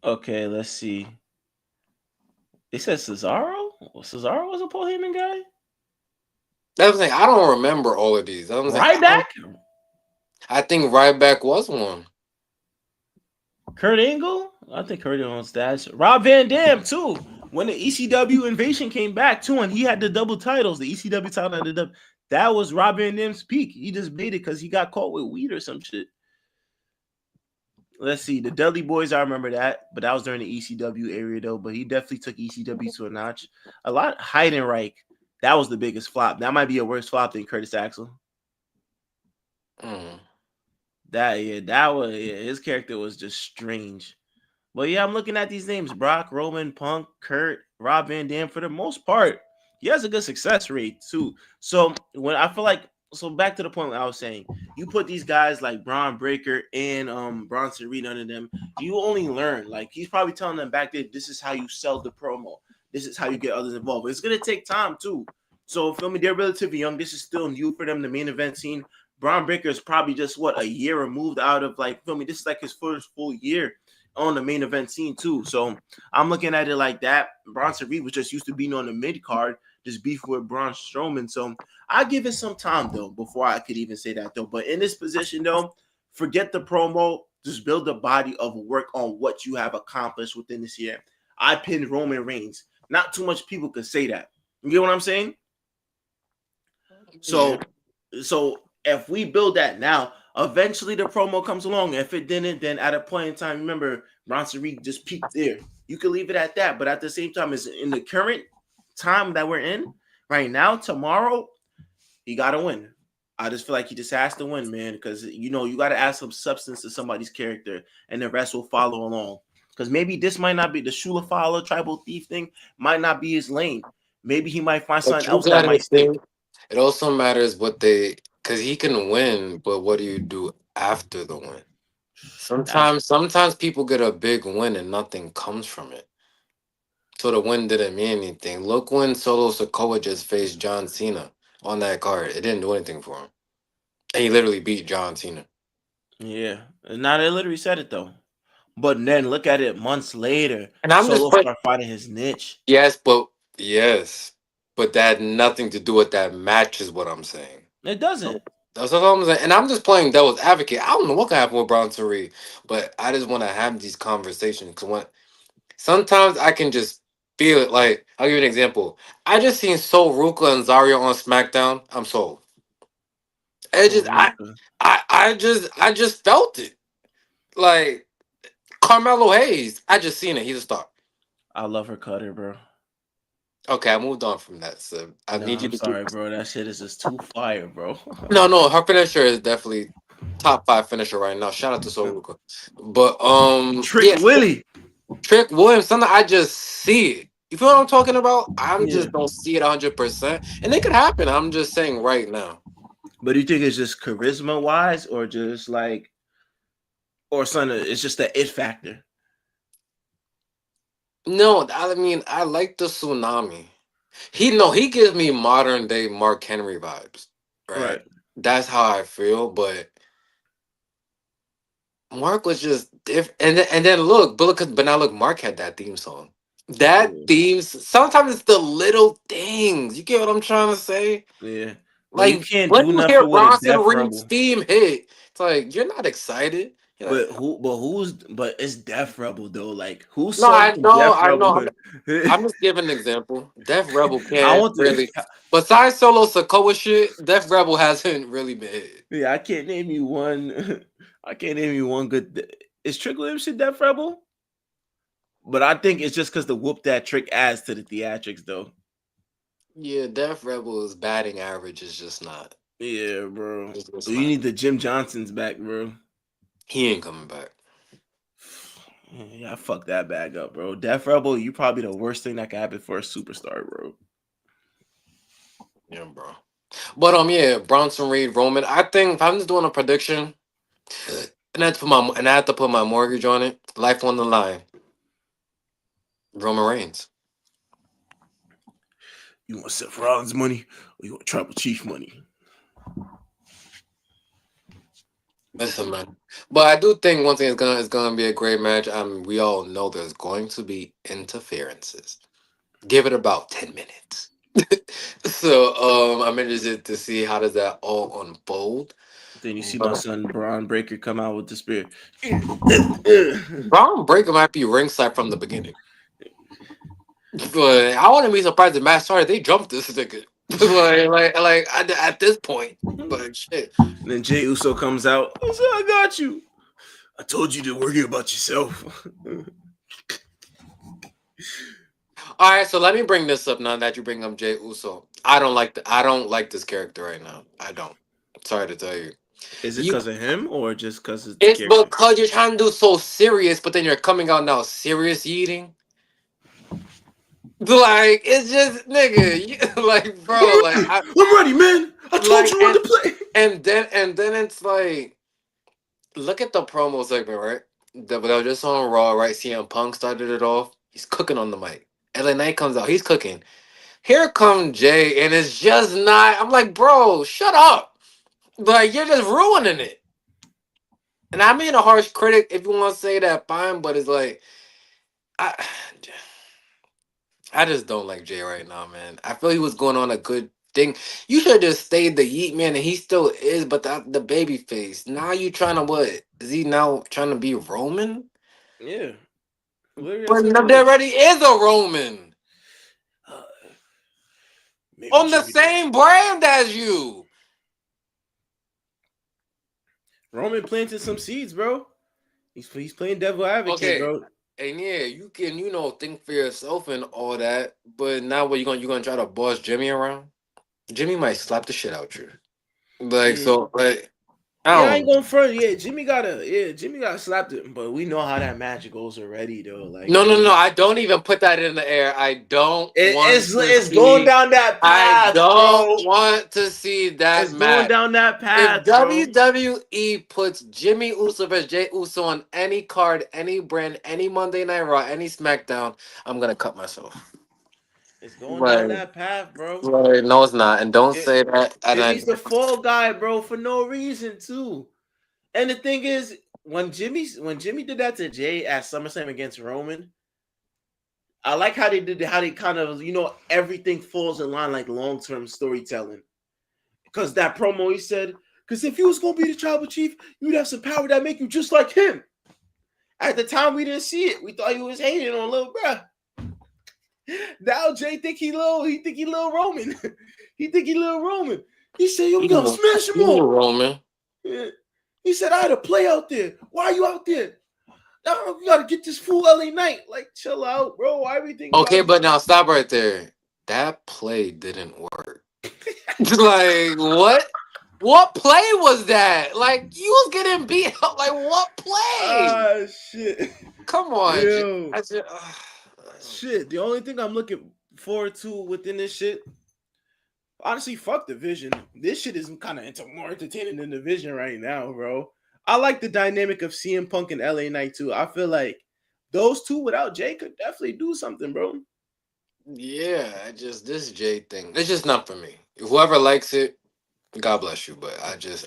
[SPEAKER 2] Okay, let's see. They said Cesaro. Cesaro was a Paul Heyman guy.
[SPEAKER 1] That's the thing. I don't remember all of these. I'm saying
[SPEAKER 2] Ryback,
[SPEAKER 1] I think Ryback was one.
[SPEAKER 2] Kurt Angle. I think Kurt Angle was that. Rob Van Dam too. When the ECW invasion came back too, and he had the double titles, the ECW title and the double, that was Rob Van Dam's peak. He just made it because he got caught with weed or some shit. Let's see, the Dudley Boys. I remember that, but that was during the ECW area though. But he definitely took ECW to a notch. A lot Heidenreich. That was the biggest flop. That might be a worse flop than Curtis Axel.
[SPEAKER 1] Mm.
[SPEAKER 2] That was his character was just strange. But yeah, I'm looking at these names: Brock, Roman, Punk, Kurt, Rob Van Dam. For the most part, he has a good success rate too. So when I feel like, so back to the point I was saying, you put these guys like Braun Breaker and Bronson Reed under them, you only learn. Like he's probably telling them back there, this is how you sell the promo. This is how you get others involved. It's gonna take time too. So feel me, they're relatively young. This is still new for them. The main event scene. Braun Breaker is probably just what, a year removed out of, like, feel me. This is like his first full year on the main event scene too. So I'm looking at it like that. Bronson Reed was just used to being on the mid card, just beefing with Braun Strowman. So I give it some time though before I could even say that though. But in this position though, forget the promo. Just build a body of work on what you have accomplished within this year. I pinned Roman Reigns. Not too much people could say that. You get what I'm saying?
[SPEAKER 1] Yeah.
[SPEAKER 2] So if we build that now, eventually the promo comes along. If it didn't, then at a point in time, remember Bronson Reed just peaked there. You can leave it at that. But at the same time, is in the current time that we're in right now, tomorrow, he gotta win. I just feel like he just has to win, man, because you got to add some substance to somebody's character, and the rest will follow along. Because maybe this might not be the Shula Fowler tribal thief thing, might not be his lane. Maybe he might find
[SPEAKER 1] But
[SPEAKER 2] something
[SPEAKER 1] you
[SPEAKER 2] else that
[SPEAKER 1] gotta
[SPEAKER 2] might stick.
[SPEAKER 1] think it also matters what they because he can win, but what do you do after the win?
[SPEAKER 2] That's
[SPEAKER 1] Sometimes people get a big win and nothing comes from it. So the win didn't mean anything. Look when Solo Sokoa just faced John Cena. on that card. It didn't do anything for him. And he literally beat John Cena.
[SPEAKER 2] Yeah. Now they literally said it though. But then look at it months later.
[SPEAKER 1] And I'm just
[SPEAKER 2] Solo
[SPEAKER 1] putting
[SPEAKER 2] start finding his niche.
[SPEAKER 1] yes, but that had nothing to do with that match is what I'm saying.
[SPEAKER 2] It doesn't.
[SPEAKER 1] That's what I'm saying. And I'm just playing devil's advocate. I don't know what can happen with Bronson Reed, but I just want to have these conversations because when sometimes I can just feel it. Like I'll give you an example. I just seen Sol Ruka and Zario on SmackDown. I'm sold. It
[SPEAKER 2] So
[SPEAKER 1] just I just felt it. Like Carmelo Hayes. I just seen it. He's a star.
[SPEAKER 2] I love her cutter, bro.
[SPEAKER 1] Okay, I moved on from that. So I
[SPEAKER 2] No,
[SPEAKER 1] need you
[SPEAKER 2] I'm
[SPEAKER 1] to keep.
[SPEAKER 2] sorry, bro. That shit is just too fire, bro.
[SPEAKER 1] No, no, her finisher is definitely top five finisher right now. Shout out to Sol Ruka. But
[SPEAKER 2] Trick
[SPEAKER 1] yeah,
[SPEAKER 2] Willie.
[SPEAKER 1] Trick Williams. Something I just see it. You feel what I'm talking about? I'm
[SPEAKER 2] Yeah.
[SPEAKER 1] just don't see it 100%, and it could happen. I'm just saying right now.
[SPEAKER 2] But do you think it's just charisma wise or just like or something? It's just the it factor.
[SPEAKER 1] No, I mean I like the tsunami. He gives me modern day Mark Henry vibes. Right.
[SPEAKER 2] Right.
[SPEAKER 1] That's how I feel. But Mark was just different. And then look, but now look, Mark had that theme song. That
[SPEAKER 2] Yeah.
[SPEAKER 1] sometimes it's the little things. You get what I'm trying to say?
[SPEAKER 2] Yeah. But you
[SPEAKER 1] Like
[SPEAKER 2] can't
[SPEAKER 1] when
[SPEAKER 2] do
[SPEAKER 1] you hear
[SPEAKER 2] nothing with a
[SPEAKER 1] Bronson
[SPEAKER 2] Death
[SPEAKER 1] Reed's
[SPEAKER 2] Rebel.
[SPEAKER 1] theme hit, it's like you're not excited. You're like,
[SPEAKER 2] But it's Death Rebel though. Like whose
[SPEAKER 1] no,
[SPEAKER 2] song
[SPEAKER 1] I
[SPEAKER 2] can
[SPEAKER 1] know,
[SPEAKER 2] Death
[SPEAKER 1] I know.
[SPEAKER 2] Rebel?
[SPEAKER 1] I'm just giving an example. Def Rebel
[SPEAKER 2] I
[SPEAKER 1] can't
[SPEAKER 2] want to
[SPEAKER 1] really, besides solo Sokoa shit, Def Rebel hasn't really been hit.
[SPEAKER 2] yeah, I can't name you one I can't name you one good is Trick Williams shit Death Rebel? But I think it's just because the whoop that trick adds to the theatrics though.
[SPEAKER 1] Yeah, Def Rebel's batting average is just not.
[SPEAKER 2] Yeah, bro.
[SPEAKER 1] It's just
[SPEAKER 2] You
[SPEAKER 1] not.
[SPEAKER 2] need the Jim Johnsons back, bro.
[SPEAKER 1] He ain't coming back.
[SPEAKER 2] Yeah, I fucked that bag up, bro. Death Rebel, you probably the worst thing that could happen for a superstar, bro.
[SPEAKER 1] Yeah, bro. But yeah, Bronson Reed, Roman. I think if I'm just doing a prediction, and I have to put my mortgage on it, life on the line. Roman Reigns.
[SPEAKER 2] You want Seth Rollins money or you want Tribal Chief money?
[SPEAKER 1] Listen, man. But I do think one thing is gonna be a great match. We all know there's going to be interferences. Give it about 10 minutes. So I'm interested to see how does that all unfold.
[SPEAKER 2] Then you see my
[SPEAKER 1] But
[SPEAKER 2] son Braun Breaker come out with the spear.
[SPEAKER 1] Braun Breaker might be ringside from the beginning. But I wouldn't be surprised if Matt started they jumped this nigga. like at this point. But shit.
[SPEAKER 2] Then Jay Uso comes out. I said, I got you. I told you to worry about yourself.
[SPEAKER 1] All right, so let me bring this up now that you bring up Jay Uso. I don't like this character right now. I don't. Sorry to tell you.
[SPEAKER 2] Is it
[SPEAKER 1] You
[SPEAKER 2] because of him or just because of the
[SPEAKER 1] it's
[SPEAKER 2] character?
[SPEAKER 1] because you're trying to do so serious, but then you're coming out now serious eating. Like it's just nigga, like bro,
[SPEAKER 2] I'm ready, man. I told
[SPEAKER 1] like
[SPEAKER 2] you run the play.
[SPEAKER 1] and then it's like look at the promo segment, right? That was just on Raw, right? CM Punk started it off. He's cooking on the mic. LA Knight comes out. He's cooking. Here comes Jay, and it's just not. I'm like, bro, shut up. Like you're just ruining it. And I mean a harsh critic if you want to say that, fine. But it's like I, I just don't like Jay right now, man. I feel he was going on a good thing. You should have just stayed the Yeet man, and he still is. But the baby face. Now you trying to what? Is he now trying to be Roman?
[SPEAKER 2] Yeah, literally
[SPEAKER 1] But
[SPEAKER 2] that's what
[SPEAKER 1] no,
[SPEAKER 2] it
[SPEAKER 1] there
[SPEAKER 2] is.
[SPEAKER 1] already is a Roman
[SPEAKER 2] Uh, maybe
[SPEAKER 1] on the
[SPEAKER 2] Jimmy
[SPEAKER 1] same brand as you.
[SPEAKER 2] Roman planted some seeds, bro. He's playing devil advocate,
[SPEAKER 1] Okay.
[SPEAKER 2] bro.
[SPEAKER 1] And yeah, you can think for yourself and all that, but now what you gonna try to boss Jimmy around? Jimmy might slap the shit out you. Like
[SPEAKER 2] Yeah,
[SPEAKER 1] so, like I
[SPEAKER 2] yeah, I ain't
[SPEAKER 1] don't.
[SPEAKER 2] going front. Jimmy got slapped it, but we know how that match goes already, though. Like
[SPEAKER 1] No,
[SPEAKER 2] it
[SPEAKER 1] no, no.
[SPEAKER 2] was,
[SPEAKER 1] I don't even put that in the air. I don't want to
[SPEAKER 2] it's going
[SPEAKER 1] see.
[SPEAKER 2] down that
[SPEAKER 1] I
[SPEAKER 2] path,
[SPEAKER 1] don't
[SPEAKER 2] bro.
[SPEAKER 1] want to see that
[SPEAKER 2] It's going
[SPEAKER 1] match.
[SPEAKER 2] down that
[SPEAKER 1] If
[SPEAKER 2] path, bro.
[SPEAKER 1] WWE puts Jimmy Uso versus Jay Uso on any card, any brand, any Monday Night Raw, any SmackDown, I'm gonna cut myself.
[SPEAKER 2] It's going down
[SPEAKER 1] Like,
[SPEAKER 2] that path, bro.
[SPEAKER 1] no, it's not. And don't
[SPEAKER 2] It,
[SPEAKER 1] say that. And I,
[SPEAKER 2] Jimmy's the fall guy, bro, for no reason too. And the thing is, when Jimmy did that to Jay at SummerSlam against Roman, I like how they did how they kind of everything falls in line like long term storytelling. Because that promo he said, because if you was gonna be the tribal chief, you'd have some power that make you just like him. At the time, we didn't see it. We thought he was hating on little bruh. Now Jay think he little. He think he little Roman. He think he little Roman. He said, "Yo, we
[SPEAKER 1] you
[SPEAKER 2] gonna
[SPEAKER 1] know,
[SPEAKER 2] smash him
[SPEAKER 1] you know,
[SPEAKER 2] all."
[SPEAKER 1] Roman.
[SPEAKER 2] Yeah. He said, "I had to play out there. Why are you out there? Now we gotta get this fool LA Knight. Like, chill out, bro. Why everything
[SPEAKER 1] Okay,
[SPEAKER 2] gotta be?"
[SPEAKER 1] but now stop right there. That play didn't work. Like, what? What play was that? Like, you was getting beat up. Like, what play?
[SPEAKER 2] Ah, shit.
[SPEAKER 1] Come on,
[SPEAKER 2] Yo,
[SPEAKER 1] I just,
[SPEAKER 2] shit. The only thing I'm looking forward to within this shit, honestly, fuck Division. This shit is kind of more entertaining than Division right now, bro. I like the dynamic of CM Punk and LA Knight too. I feel like those two without Jay could definitely do something, bro.
[SPEAKER 1] yeah, I just this J thing. It's just not for me. Whoever likes it, God bless you. But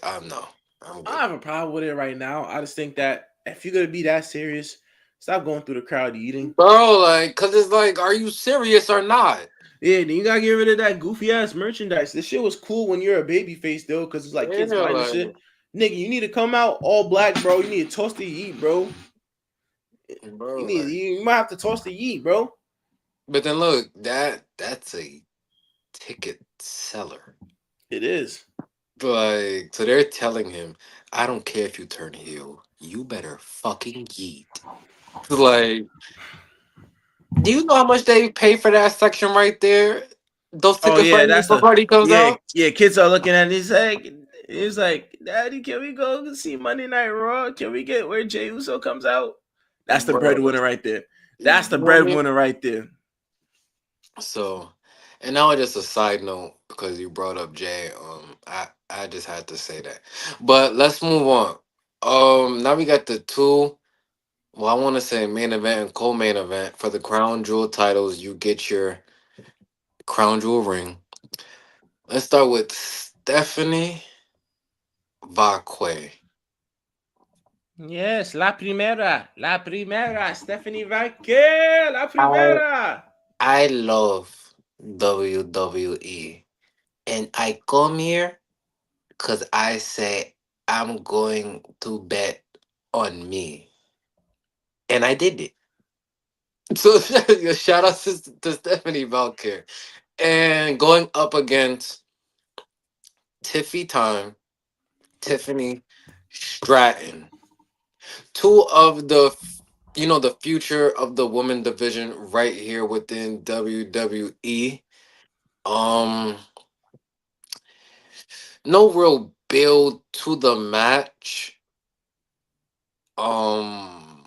[SPEAKER 1] I'm no, I'm
[SPEAKER 2] I
[SPEAKER 1] good,
[SPEAKER 2] have a problem with it right now. I just think that if you're gonna be that serious, stop going through the crowd eating.
[SPEAKER 1] bro. Like, cause it's like, are you serious or not?
[SPEAKER 2] Yeah, then you gotta get rid of that goofy ass merchandise. This shit was cool when you're a baby face though, because it's like
[SPEAKER 1] Yeah,
[SPEAKER 2] kids buying this
[SPEAKER 1] like,
[SPEAKER 2] shit. Nigga, you need to come out all black, bro. You need to toss the yeet, bro.
[SPEAKER 1] bro, like.
[SPEAKER 2] You might have to toss the yeet, bro.
[SPEAKER 1] But then look, that's a ticket seller.
[SPEAKER 2] It is.
[SPEAKER 1] Like, so they're telling him, I don't care if you turn heel, you better fucking yeet. Like, do you know how much they pay for that section right there? Those
[SPEAKER 2] Oh
[SPEAKER 1] ticket
[SPEAKER 2] yeah,
[SPEAKER 1] prices
[SPEAKER 2] that's the
[SPEAKER 1] before he comes
[SPEAKER 2] yeah
[SPEAKER 1] out?
[SPEAKER 2] yeah. Kids are looking at it. It's like, Daddy, can we go see Monday Night Raw? Can we get where Jey Uso comes out? That's the
[SPEAKER 1] Bro,
[SPEAKER 2] breadwinner right there.
[SPEAKER 1] you
[SPEAKER 2] That's the
[SPEAKER 1] know what I mean?
[SPEAKER 2] breadwinner right there.
[SPEAKER 1] So, and now just a side note because you brought up Jay. I just had to say that. But let's move on. Now we got the two. Well, I want to say main event and co-main event for the crown jewel titles. You get your crown jewel ring. Let's start with Stephanie Vacque.
[SPEAKER 2] Yes, la primera, Stephanie Vacque, la
[SPEAKER 1] I
[SPEAKER 2] primera.
[SPEAKER 1] I love WWE, and I come here because I say I'm going to bet on me, and I did it. So shout out to Stephanie Vacque and going up against Tiffy Time, Tiffany Stratton, two of the future of the women division right here within WWE. Um, no real build to the match. Um,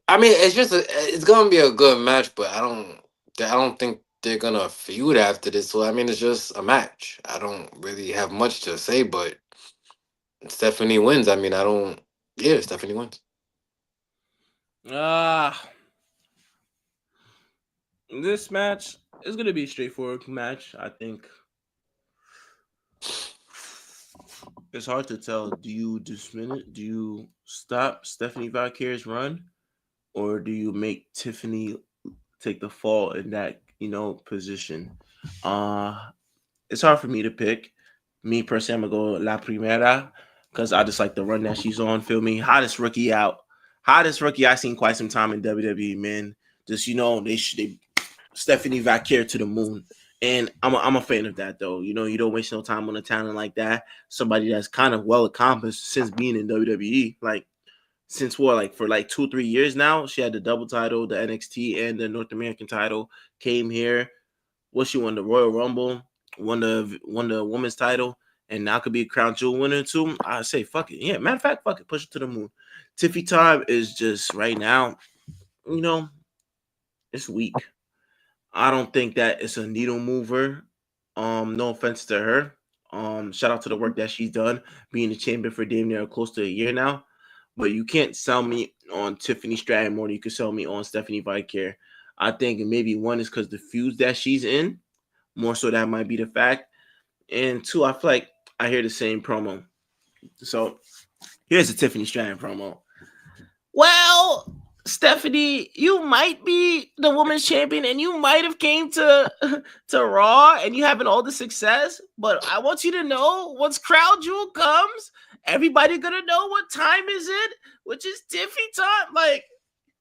[SPEAKER 1] I mean, it's gonna be a good match, but I don't think they're gonna feud after this. So I mean, it's just a match. I don't really have much to say, but Stephanie wins. I mean, I don't. Yeah, Stephanie wins.
[SPEAKER 2] Ah, this match is gonna be a straightforward match. I think it's hard to tell. Do you dismiss it? Do you stop Stephanie Valkyrie's run, or do you make Tiffany take the fall in that position? Uh it's hard for me to pick. Me personally, I'm gonna go La Primera because I just like the run that she's on. Feel me? Hottest rookie out. Hottest rookie I seen quite some time in WWE. Man, just they Stephanie Vacquier to the moon. And I'm a fan of that though. You don't waste no time on a talent like that. Somebody that's kind of well accomplished since being in WWE. Like since what, like for like 2 3 years now. She had the double title, the NXT and the North American title. Came here. What she won the Royal Rumble, won the women's title, and now could be a crown jewel winner too. I say fuck it. Yeah, matter of fact, fuck it, push it to the moon. Tiffy time is just right now, you know, it's weak. I don't think that it's a needle mover. No offense to her. Shout out to the work that she's done, being the champion for damn near close to a year now. But you can't sell me on Tiffany Stratton more than you can sell me on Stephanie Vicare. I think maybe one is because the feuds that she's in, more so that might be the fact. And two, I feel like I hear the same promo. So here's a Tiffany Stratton promo. Well, Stephanie, you might be the women's champion and you might have came to to Raw and you having all the success, but I want you to know once Crown Jewel comes, everybody gonna know what time is it, which is Tiffy time. Like,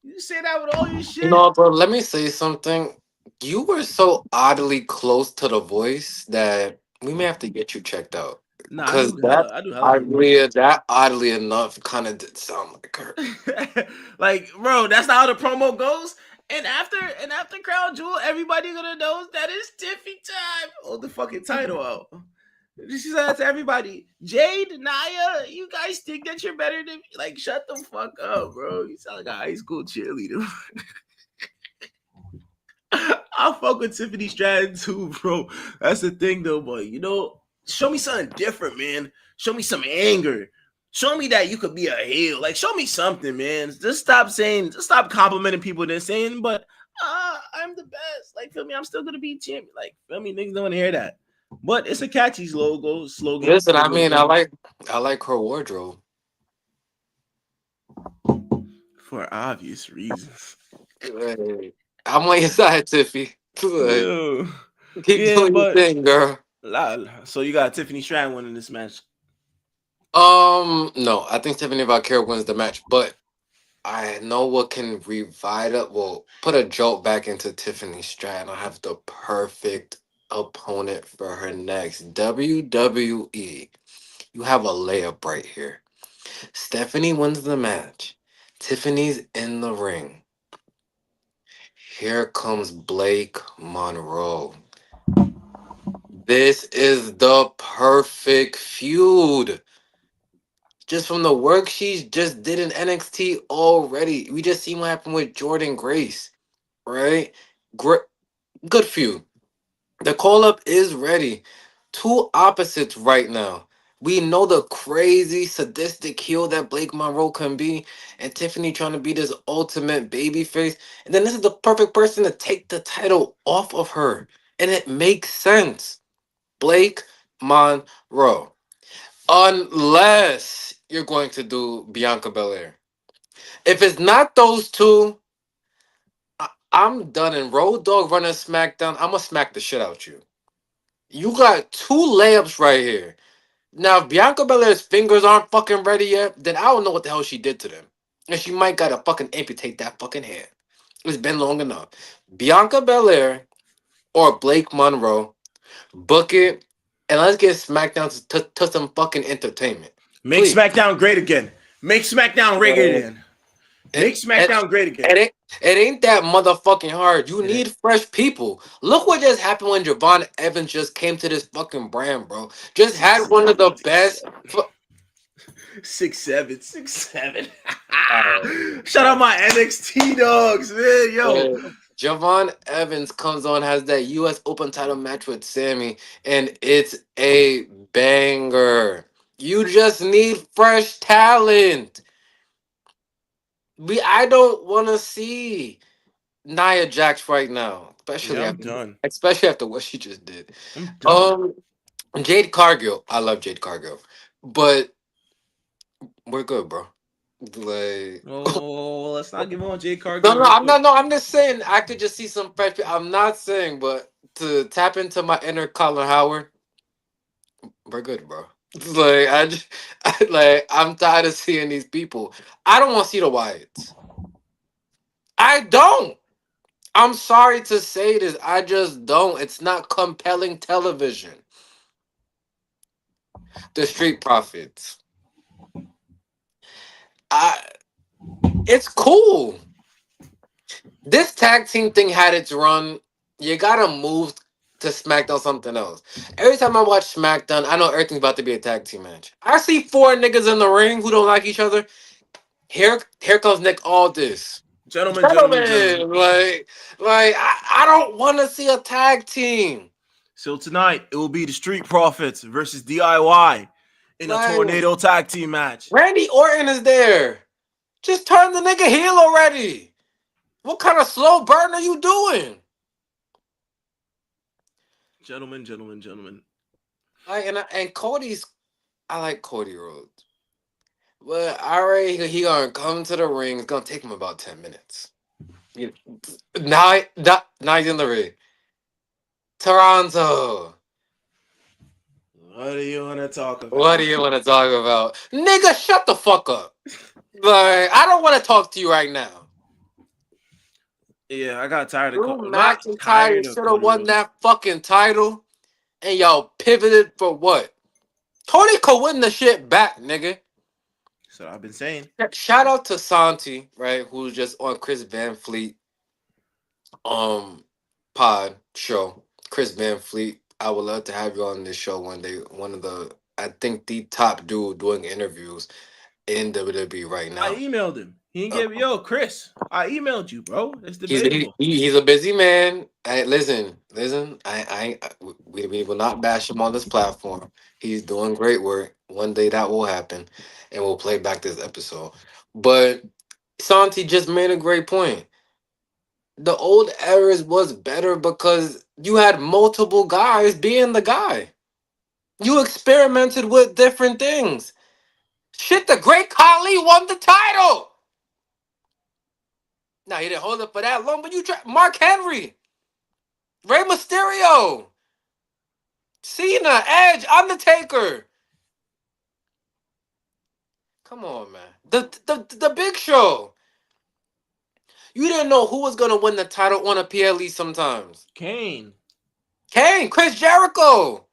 [SPEAKER 2] you say that with all your
[SPEAKER 1] You
[SPEAKER 2] shit.
[SPEAKER 1] know, bro, let me say something. You were so oddly close to the voice that we may have to get you checked out.
[SPEAKER 2] Nah,
[SPEAKER 1] Cause that
[SPEAKER 2] I do hella good
[SPEAKER 1] that oddly enough kind of did sound like her.
[SPEAKER 2] voices. Like, bro, that's not how the promo goes. And after Crown Jewel, everybody gonna know that it's Tiffy time. Hold the fucking title out. She said that to everybody. Jade, Naya, you guys think that you're better than me? Like, shut the fuck up, bro. You sound like a high school cheerleader. I'll fuck with Tiffany Stratton too, bro. That's the thing, though, but show me something different, man. Show me some anger. Show me that you could be a heel. Like, show me something, man. Just stop complimenting people then saying, but I'm the best. Like, feel me, I'm still gonna be champion. Like, feel me, niggas don't want to hear that. But it's a catchy slogan.
[SPEAKER 1] Listen,
[SPEAKER 2] So
[SPEAKER 1] I
[SPEAKER 2] what it
[SPEAKER 1] mean,
[SPEAKER 2] is.
[SPEAKER 1] I like her wardrobe.
[SPEAKER 2] For obvious reasons.
[SPEAKER 1] Hey, I'm on your side, Tiffy. Like,
[SPEAKER 2] Yeah,
[SPEAKER 1] keep
[SPEAKER 2] yeah,
[SPEAKER 1] doing your
[SPEAKER 2] but
[SPEAKER 1] thing, girl.
[SPEAKER 2] so you got Tiffany Stratton winning this match.
[SPEAKER 1] No, I think Stephanie Valkyrie wins the match, but I know what can revive it. Well, put a jolt back into Tiffany Stratton. I have the perfect opponent for her next. WWE. You have a layup right here. Stephanie wins the match. Tiffany's in the ring. Here comes Blake Monroe. This is the perfect feud. Just from the work she just did in NXT already. We just seen what happened with Jordan Grace, right? Great, good feud. The call up is ready. Two opposites right now. We know the crazy sadistic heel that Blake Monroe can be, and Tiffany trying to be this ultimate babyface. And then this is the perfect person to take the title off of her. And it makes sense. Blake Monroe. Unless you're going to do Bianca Belair. If it's not those two, I'm done. And Road Dogg running SmackDown, I'm gonna smack the shit out you. You got two layups right here. Now, if Bianca Belair's fingers aren't fucking ready yet, then I don't know what the hell she did to them. And she might gotta fucking amputate that fucking hand. It's been long enough. Bianca Belair or Blake Monroe, book it, and let's get SmackDown to some fucking entertainment.
[SPEAKER 2] Make
[SPEAKER 1] Please.
[SPEAKER 2] SmackDown great again. Make SmackDown great again. Make
[SPEAKER 1] It, it,
[SPEAKER 2] SmackDown great again.
[SPEAKER 1] it ain't that motherfucking hard. You
[SPEAKER 2] It ain't.
[SPEAKER 1] need fresh people. Look what just happened when Javon Evans just came to this fucking brand, bro. Just had one of the best.
[SPEAKER 2] 6'7", 6'7".
[SPEAKER 1] Oh,
[SPEAKER 2] Shout out my NXT dogs, man. Yo,
[SPEAKER 1] Javon Evans comes on, has that U.S. Open title match with Sammy, and it's a banger. You just need fresh talent. I don't want to see Nia Jax right now,
[SPEAKER 2] yeah, I'm done.
[SPEAKER 1] especially after what she just did.
[SPEAKER 2] I'm done.
[SPEAKER 1] Um, Jade Cargill, I love Jade Cargill, but we're good, bro. Like,
[SPEAKER 2] Oh, let's not give on Jay
[SPEAKER 1] no,
[SPEAKER 2] Cargill
[SPEAKER 1] no,
[SPEAKER 2] real
[SPEAKER 1] I'm
[SPEAKER 2] quick.
[SPEAKER 1] not. No, I'm just saying I could just see some fresh. I'm not saying, but to tap into my inner Colin Howard, we're good, bro. Like I'm tired of seeing these people. I don't want to see the Wyatts. I don't. I'm sorry to say this. I just don't. It's not compelling television. The Street Profits. I. It's cool. This tag team thing had its run. You gotta move to SmackDown something else. Every time I watch SmackDown, I know everything's about to be a tag team match. I see four niggas in the ring who don't like each other. Here comes Nick Aldis.
[SPEAKER 2] Gentlemen.
[SPEAKER 1] Gentlemen, I don't want to see a tag team.
[SPEAKER 2] So tonight it will be the Street Profits versus DIY in a
[SPEAKER 1] Like
[SPEAKER 2] tornado tag team match.
[SPEAKER 1] Randy Orton is there. Just turn the nigga heel already. What kind of slow burn are you doing?
[SPEAKER 2] Gentlemen.
[SPEAKER 1] Like, and Cody's, I like Cody Rhodes, but I already he gonna come to the ring. It's gonna take him about 10 minutes. You- now he's in the ring. Toronto.
[SPEAKER 2] What do you want to talk
[SPEAKER 1] What
[SPEAKER 2] about?
[SPEAKER 1] do you want to talk about, nigga? Shut the fuck up. Like, I don't want to talk to you right now.
[SPEAKER 2] Yeah, I got tired of
[SPEAKER 1] Drew
[SPEAKER 2] not
[SPEAKER 1] McIntyre
[SPEAKER 2] tired of
[SPEAKER 1] should have
[SPEAKER 2] Cody
[SPEAKER 1] won
[SPEAKER 2] Rhodes.
[SPEAKER 1] that fucking title, and y'all pivoted for what? Tony could win the shit back, nigga.
[SPEAKER 2] So I've been saying.
[SPEAKER 1] Shout out to Santi, right, who's just on Chris Van Fleet um pod show. Chris Van Fleet, I would love to have you on this show one day. One of the, I think, the top dude doing interviews in WWE right
[SPEAKER 2] I
[SPEAKER 1] now.
[SPEAKER 2] emailed him. He didn't give
[SPEAKER 1] Um,
[SPEAKER 2] yo, Chris. I emailed you, bro. It's
[SPEAKER 1] he's
[SPEAKER 2] debatable.
[SPEAKER 1] he's a busy man. Listen. We will not bash him on this platform. He's doing great work. One day that will happen, and we'll play back this episode. But Santi just made a great point. The old eras was better because you had multiple guys being the guy. You experimented with different things. Shit, the great Khali won the title. Now he didn't hold it for that long, but you try Mark Henry, Rey Mysterio, Cena, Edge, Undertaker. Come on, man. The Big Show. You didn't know who was gonna win the title on a PLE sometimes.
[SPEAKER 2] Kane.
[SPEAKER 1] Kane, Chris Jericho.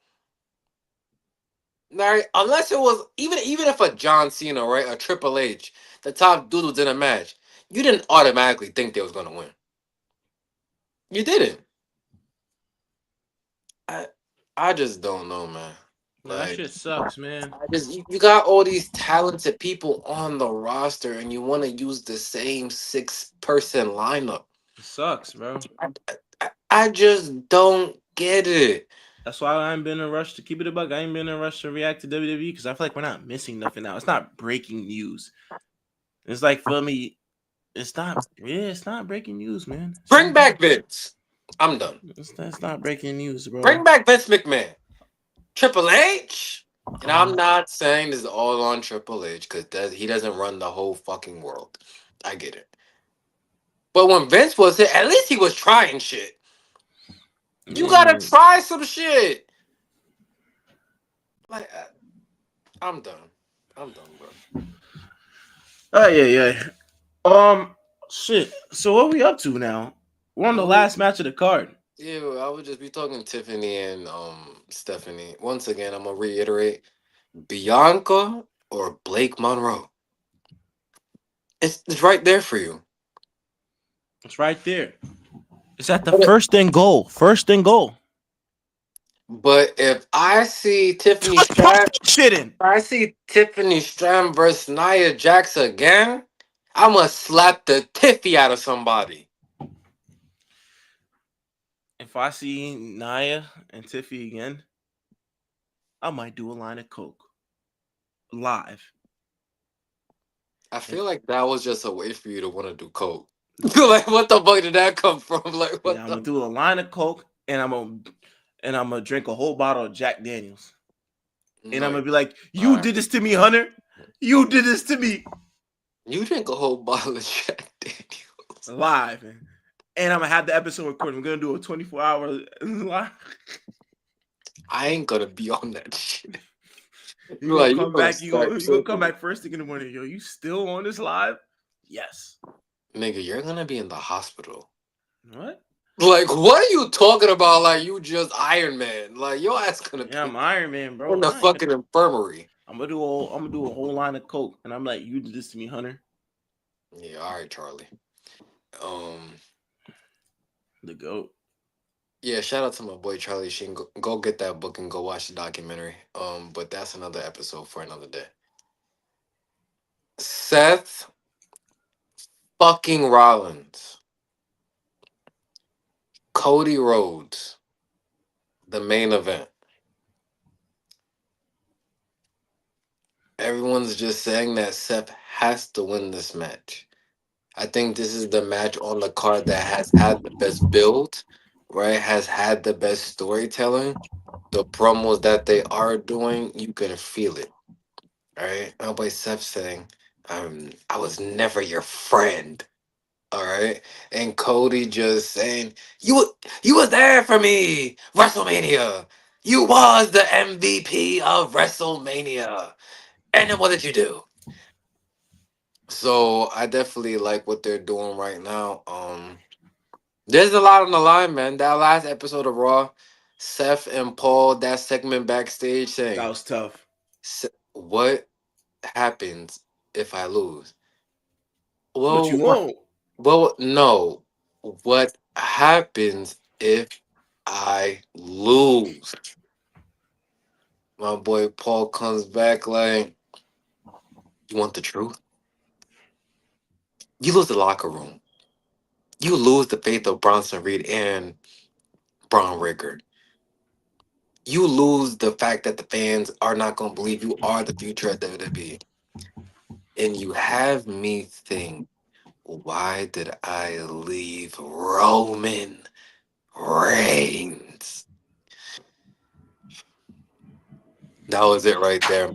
[SPEAKER 1] Right? Unless it was even if a John Cena, right, a Triple H, the top dude was in a match, you didn't automatically think they was gonna win. You didn't. I I just don't know, man.
[SPEAKER 2] No, that
[SPEAKER 1] Like
[SPEAKER 2] shit sucks, man.
[SPEAKER 1] I just you got all these talented people on the roster, and you want to use the same 6-person lineup.
[SPEAKER 2] It sucks, bro.
[SPEAKER 1] I just don't get it.
[SPEAKER 2] That's why I ain't been in a rush to keep it a buck. I ain't been in a rush to react to WWE because I feel like we're not missing nothing now. It's not breaking news. It's like for me, it's not breaking news, man. It's
[SPEAKER 1] Bring
[SPEAKER 2] not
[SPEAKER 1] back Vince. I'm done.
[SPEAKER 2] that's not breaking news, bro.
[SPEAKER 1] Bring back Vince McMahon. Triple H. And I'm not saying this is all on Triple H because he doesn't run the whole fucking world. I get it. But when Vince was here, at least he was trying shit. You gotta
[SPEAKER 2] Mm.
[SPEAKER 1] try some shit. Like, I'm done. I'm done, bro.
[SPEAKER 2] Oh yeah. Shit. So what we up to now? We're on the
[SPEAKER 1] Oh,
[SPEAKER 2] last match of the card.
[SPEAKER 1] yeah, I would just be talking Tiffany and Stephanie. Once again, I'm gonna reiterate: Bianca or Blake Monroe. It's right there for you.
[SPEAKER 2] It's right there. It's at the first and goal. First and goal.
[SPEAKER 1] But if I see Tiffany
[SPEAKER 2] Touch put
[SPEAKER 1] Stratton,
[SPEAKER 2] that shit in.
[SPEAKER 1] if I see Tiffany Stratton versus Nia Jax again, I'm gonna slap the Tiffy out of somebody.
[SPEAKER 2] If I see Naya and Tiffy again, I might do a line of coke live.
[SPEAKER 1] I
[SPEAKER 2] And
[SPEAKER 1] feel like that was just a way for you to want to do coke. Like, what the fuck did that come from? Like,
[SPEAKER 2] yeah,
[SPEAKER 1] what
[SPEAKER 2] I'm
[SPEAKER 1] the?
[SPEAKER 2] gonna do a line of coke, and I'm gonna drink a whole bottle of Jack Daniels, and
[SPEAKER 1] No,
[SPEAKER 2] I'm gonna be like,
[SPEAKER 1] all
[SPEAKER 2] "You
[SPEAKER 1] right.
[SPEAKER 2] did this to me, Hunter. You did this to me
[SPEAKER 1] You drink a whole bottle of Jack Daniels.
[SPEAKER 2] live." And I'm gonna have the episode recorded. I'm gonna do a 24-hour live.
[SPEAKER 1] I ain't gonna be on that shit.
[SPEAKER 2] You
[SPEAKER 1] You're
[SPEAKER 2] gonna
[SPEAKER 1] like, you
[SPEAKER 2] come
[SPEAKER 1] gonna
[SPEAKER 2] back?
[SPEAKER 1] start
[SPEAKER 2] You gonna come
[SPEAKER 1] tripping.
[SPEAKER 2] back first thing in the morning? Yo, you still on this live? Yes.
[SPEAKER 1] Nigga, you're gonna be in the hospital.
[SPEAKER 2] What?
[SPEAKER 1] Like, what are you talking about? Like, you just Iron Man. Like, your ass gonna
[SPEAKER 2] Yeah,
[SPEAKER 1] be
[SPEAKER 2] I'm Iron Man,
[SPEAKER 1] in
[SPEAKER 2] bro.
[SPEAKER 1] the fucking infirmary.
[SPEAKER 2] I'm gonna do a whole line of coke, and I'm like, you did this to me, Hunter.
[SPEAKER 1] Yeah, all right, Charlie. Um,
[SPEAKER 2] The goat.
[SPEAKER 1] yeah, shout out to my boy Charlie Sheen. Go get that book and go watch the documentary. But that's another episode for another day. Seth fucking Rollins, Cody Rhodes, the main event. Everyone's just saying that Seth has to win this match. I think this is the match on the card that has had the best build, right? Has had the best storytelling. The promos that they are doing, you can feel it, right? My boy Seth saying, I was never your friend. All right. And Cody just saying, you was there for me, WrestleMania. You was the MVP of WrestleMania. And then what did you do? So I definitely like what they're doing right now. There's a lot on the line, man. That last episode of Raw, Seth and Paul, that segment backstage
[SPEAKER 2] That
[SPEAKER 1] saying,
[SPEAKER 2] was tough.
[SPEAKER 1] What happens if I lose?
[SPEAKER 2] But
[SPEAKER 1] Well,
[SPEAKER 2] you won't.
[SPEAKER 1] well, no. What happens if I lose? My boy Paul comes back like, you want the truth? You lose the locker room. You lose the faith of Bronson Reed and Braun Rickard. You lose the fact that the fans are not going to believe you are the future of WWE. And you have me think, why did I leave Roman Reigns? That was it right there.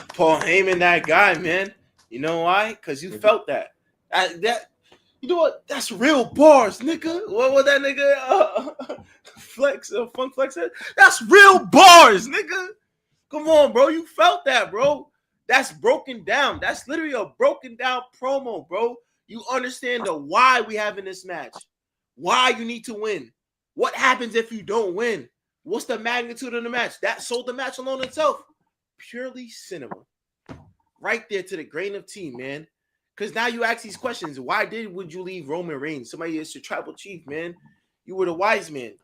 [SPEAKER 2] Paul Heyman, that guy, man. You know why? Because you felt that. That you know what? That's real bars, nigga. What that nigga Flex Funk Flex said? That's real bars, nigga. Come on, bro. You felt that, bro. That's broken down. That's literally a broken down promo, bro. You understand the why we have in this match. Why you need to win. What happens if you don't win? What's the magnitude of the match? That sold the match alone itself. Purely cinema. Right there to the grain of tea, man. Because now you ask these questions. Would you leave Roman Reigns? Somebody is your tribal chief, man. You were the wise man.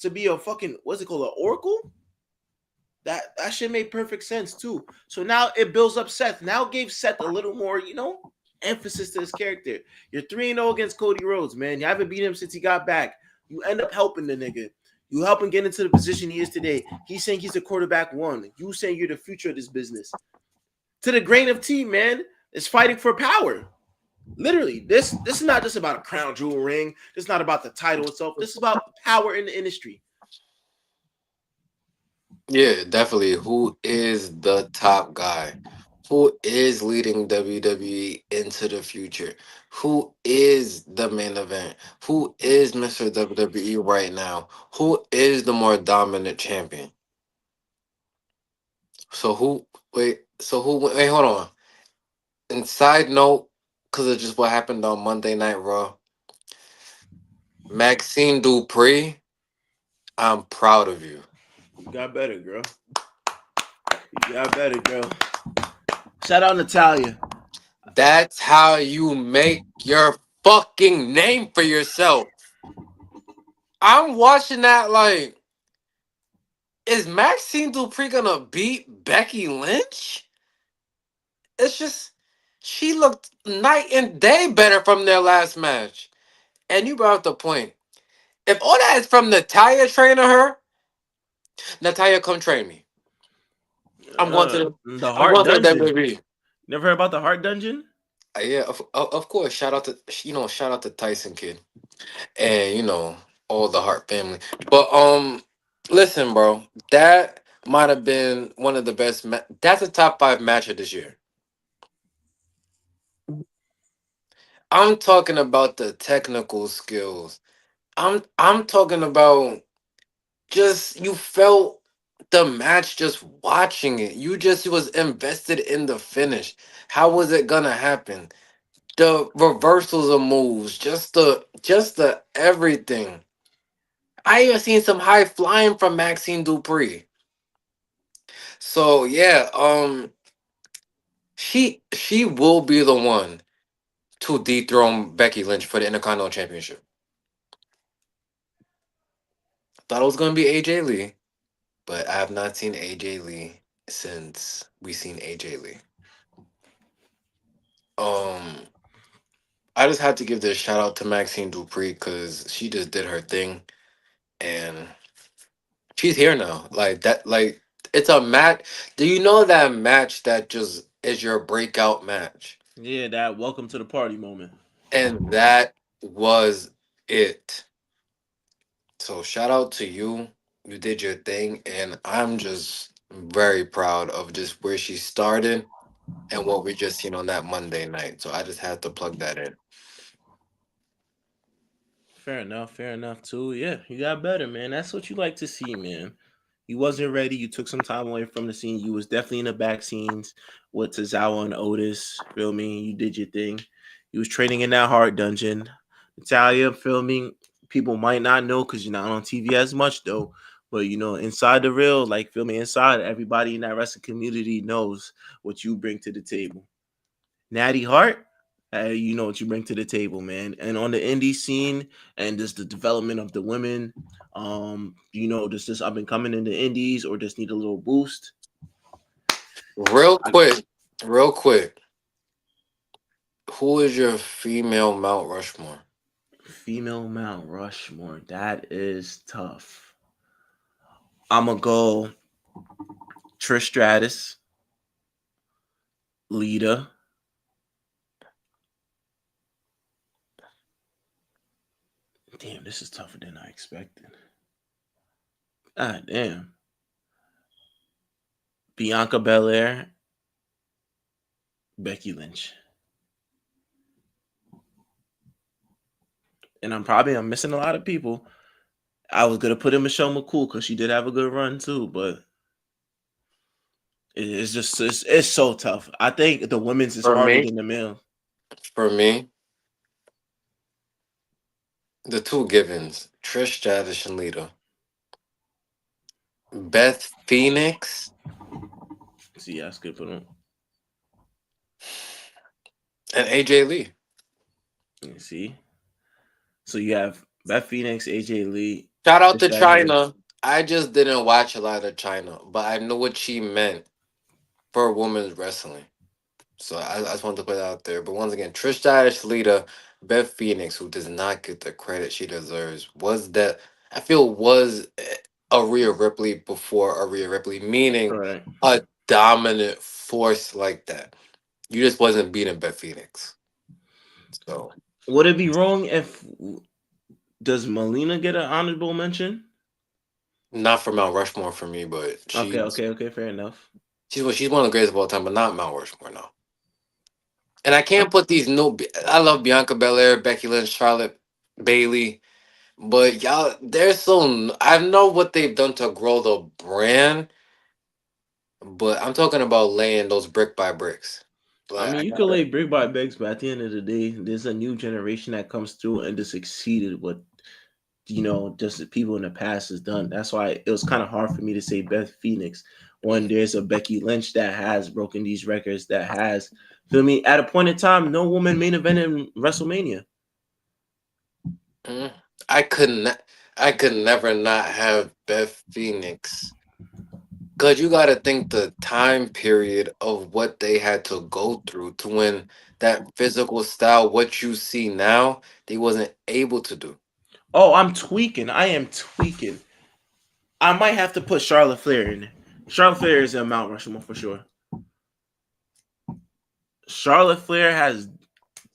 [SPEAKER 2] To be a fucking, what's it called, an oracle? That shit made perfect sense too. So now it builds up Seth. Now it gave Seth a little more, emphasis to his character. You're 3-0 against Cody Rhodes, man. You haven't beat him since he got back. You end up helping the nigga. You help him get into the position he is today. He's saying he's a quarterback one. You saying you're the future of this business. To the grain of tea, man. It's fighting for power. Literally, this is not just about a crown jewel ring. This is not about the title itself. This is about power in the industry.
[SPEAKER 1] Yeah, definitely. Who is the top guy? Who is leading WWE into the future? Who is the main event? Who is Mr. WWE right now? Who is the more dominant champion? So who wait, hold on. And side note, because of just what happened on Monday Night Raw, Maxine Dupree, I'm proud of you.
[SPEAKER 2] You got better, girl. You got better, girl. Shout out Natalia.
[SPEAKER 1] That's how you make your fucking name for yourself. I'm watching that like, is Maxine Dupree gonna beat Becky Lynch? It's just, she looked night and day better from their last match. And you brought up the point. If all that is from Natalia training her, Natalia, come train me. I'm going to the
[SPEAKER 2] The
[SPEAKER 1] I'm
[SPEAKER 2] Heart
[SPEAKER 1] going to the
[SPEAKER 2] Dungeon.
[SPEAKER 1] WWE.
[SPEAKER 2] Never heard about the Heart Dungeon?
[SPEAKER 1] Yeah, of course. Shout out to Tyson Kid, and all the Hart family. But listen, bro, that might have been one of the best. That's a top five match of this year. I'm talking about the technical skills. I'm talking about just you felt the match just watching it. You just was invested in the finish. How was it gonna happen? The reversals of moves, just the everything. I even seen some high flying from Maxine Dupree. So yeah, she will be the one to dethrone Becky Lynch for the Intercontinental Championship. Thought it was gonna be AJ Lee, but I have not seen AJ Lee since we seen AJ Lee. Um, I just had to give this shout out to Maxine Dupree because she just did her thing and she's here now. Like that, like it's a match. Do you know that match that just is your breakout match.
[SPEAKER 2] Yeah, that welcome to the party moment.
[SPEAKER 1] And that was it. So shout out to you. You did your thing, and I'm just very proud of just where she started and what we just seen on that Monday night. So I just had to plug that in.
[SPEAKER 2] Fair enough. Fair enough too. Yeah, you got better, man. That's what you like to see, man. You wasn't ready. You took some time away from the scene. You was definitely in the back scenes with Tozawa and Otis. Feel me? You did your thing. You was training in that hard dungeon. Natalia, feel me? People might not know because you're not on TV as much though. But you know, inside the real, like feel me, inside everybody in that wrestling community knows what you bring to the table. Natty Hart, you know what you bring to the table, man. And on the indie scene and just the development of the women, you know, does this up and coming in the indies or just need a little boost?
[SPEAKER 1] Real
[SPEAKER 2] I,
[SPEAKER 1] quick, real quick. Who is your female Mount Rushmore?
[SPEAKER 2] Female Mount Rushmore, that is tough. I'm gonna go Trish Stratus, Lita. Damn, this is tougher than I expected. God damn. Bianca Belair, Becky Lynch. And I'm missing a lot of people. I was gonna put in Michelle McCool because she did have a good run too, but it's just it's so tough. I think the women's is
[SPEAKER 1] For
[SPEAKER 2] harder
[SPEAKER 1] me,
[SPEAKER 2] than the male.
[SPEAKER 1] for me, the two givens, Trish Stratus and Lita. Beth Phoenix
[SPEAKER 2] See, that's good for them.
[SPEAKER 1] and AJ Lee.
[SPEAKER 2] You see, so you have Beth Phoenix, AJ Lee,
[SPEAKER 1] Shout out
[SPEAKER 2] Trish
[SPEAKER 1] to
[SPEAKER 2] Stratus.
[SPEAKER 1] China. I just didn't watch a lot of China, but I know what she meant for women's wrestling. So I just wanted to put it out there. But once again, Trish Stratus, Lita, Beth Phoenix, who does not get the credit she deserves, was that I feel was a Rhea Ripley before a Rhea Ripley, meaning
[SPEAKER 2] Correct.
[SPEAKER 1] a dominant force like that. You just wasn't beating Beth Phoenix. So
[SPEAKER 2] Would it be wrong if does Melina get an honorable mention?
[SPEAKER 1] not for Mount Rushmore for me, but
[SPEAKER 2] Okay,
[SPEAKER 1] she's
[SPEAKER 2] okay, okay, fair enough.
[SPEAKER 1] she's one of the greatest of all time, but not Mount Rushmore, no. And I can't
[SPEAKER 2] Um,
[SPEAKER 1] put these no. I love Bianca Belair, Becky Lynch, Charlotte, Bailey, but y'all, they're so. I know what they've done to grow the brand, but I'm talking about laying those brick by bricks.
[SPEAKER 2] I
[SPEAKER 1] Like I
[SPEAKER 2] mean, you could
[SPEAKER 1] gotta.
[SPEAKER 2] lay brick by bricks, but at the end of the day, there's a new generation that comes through and just exceeded what just the people in the past has done. That's why it was kind of hard for me to say Beth Phoenix when there's a Becky Lynch that has broken these records, that has, feel me, at a point in time, no woman main event in WrestleMania.
[SPEAKER 1] Mm, I couldn't. I could never not have Beth Phoenix. Cause you gotta think the time period of what they had to go through to win that physical style, what you see now, they wasn't able to do.
[SPEAKER 2] Oh, I'm tweaking. I am tweaking. I might have to put Charlotte Flair in. Charlotte Flair is a Mount Rushmore for sure. Charlotte Flair has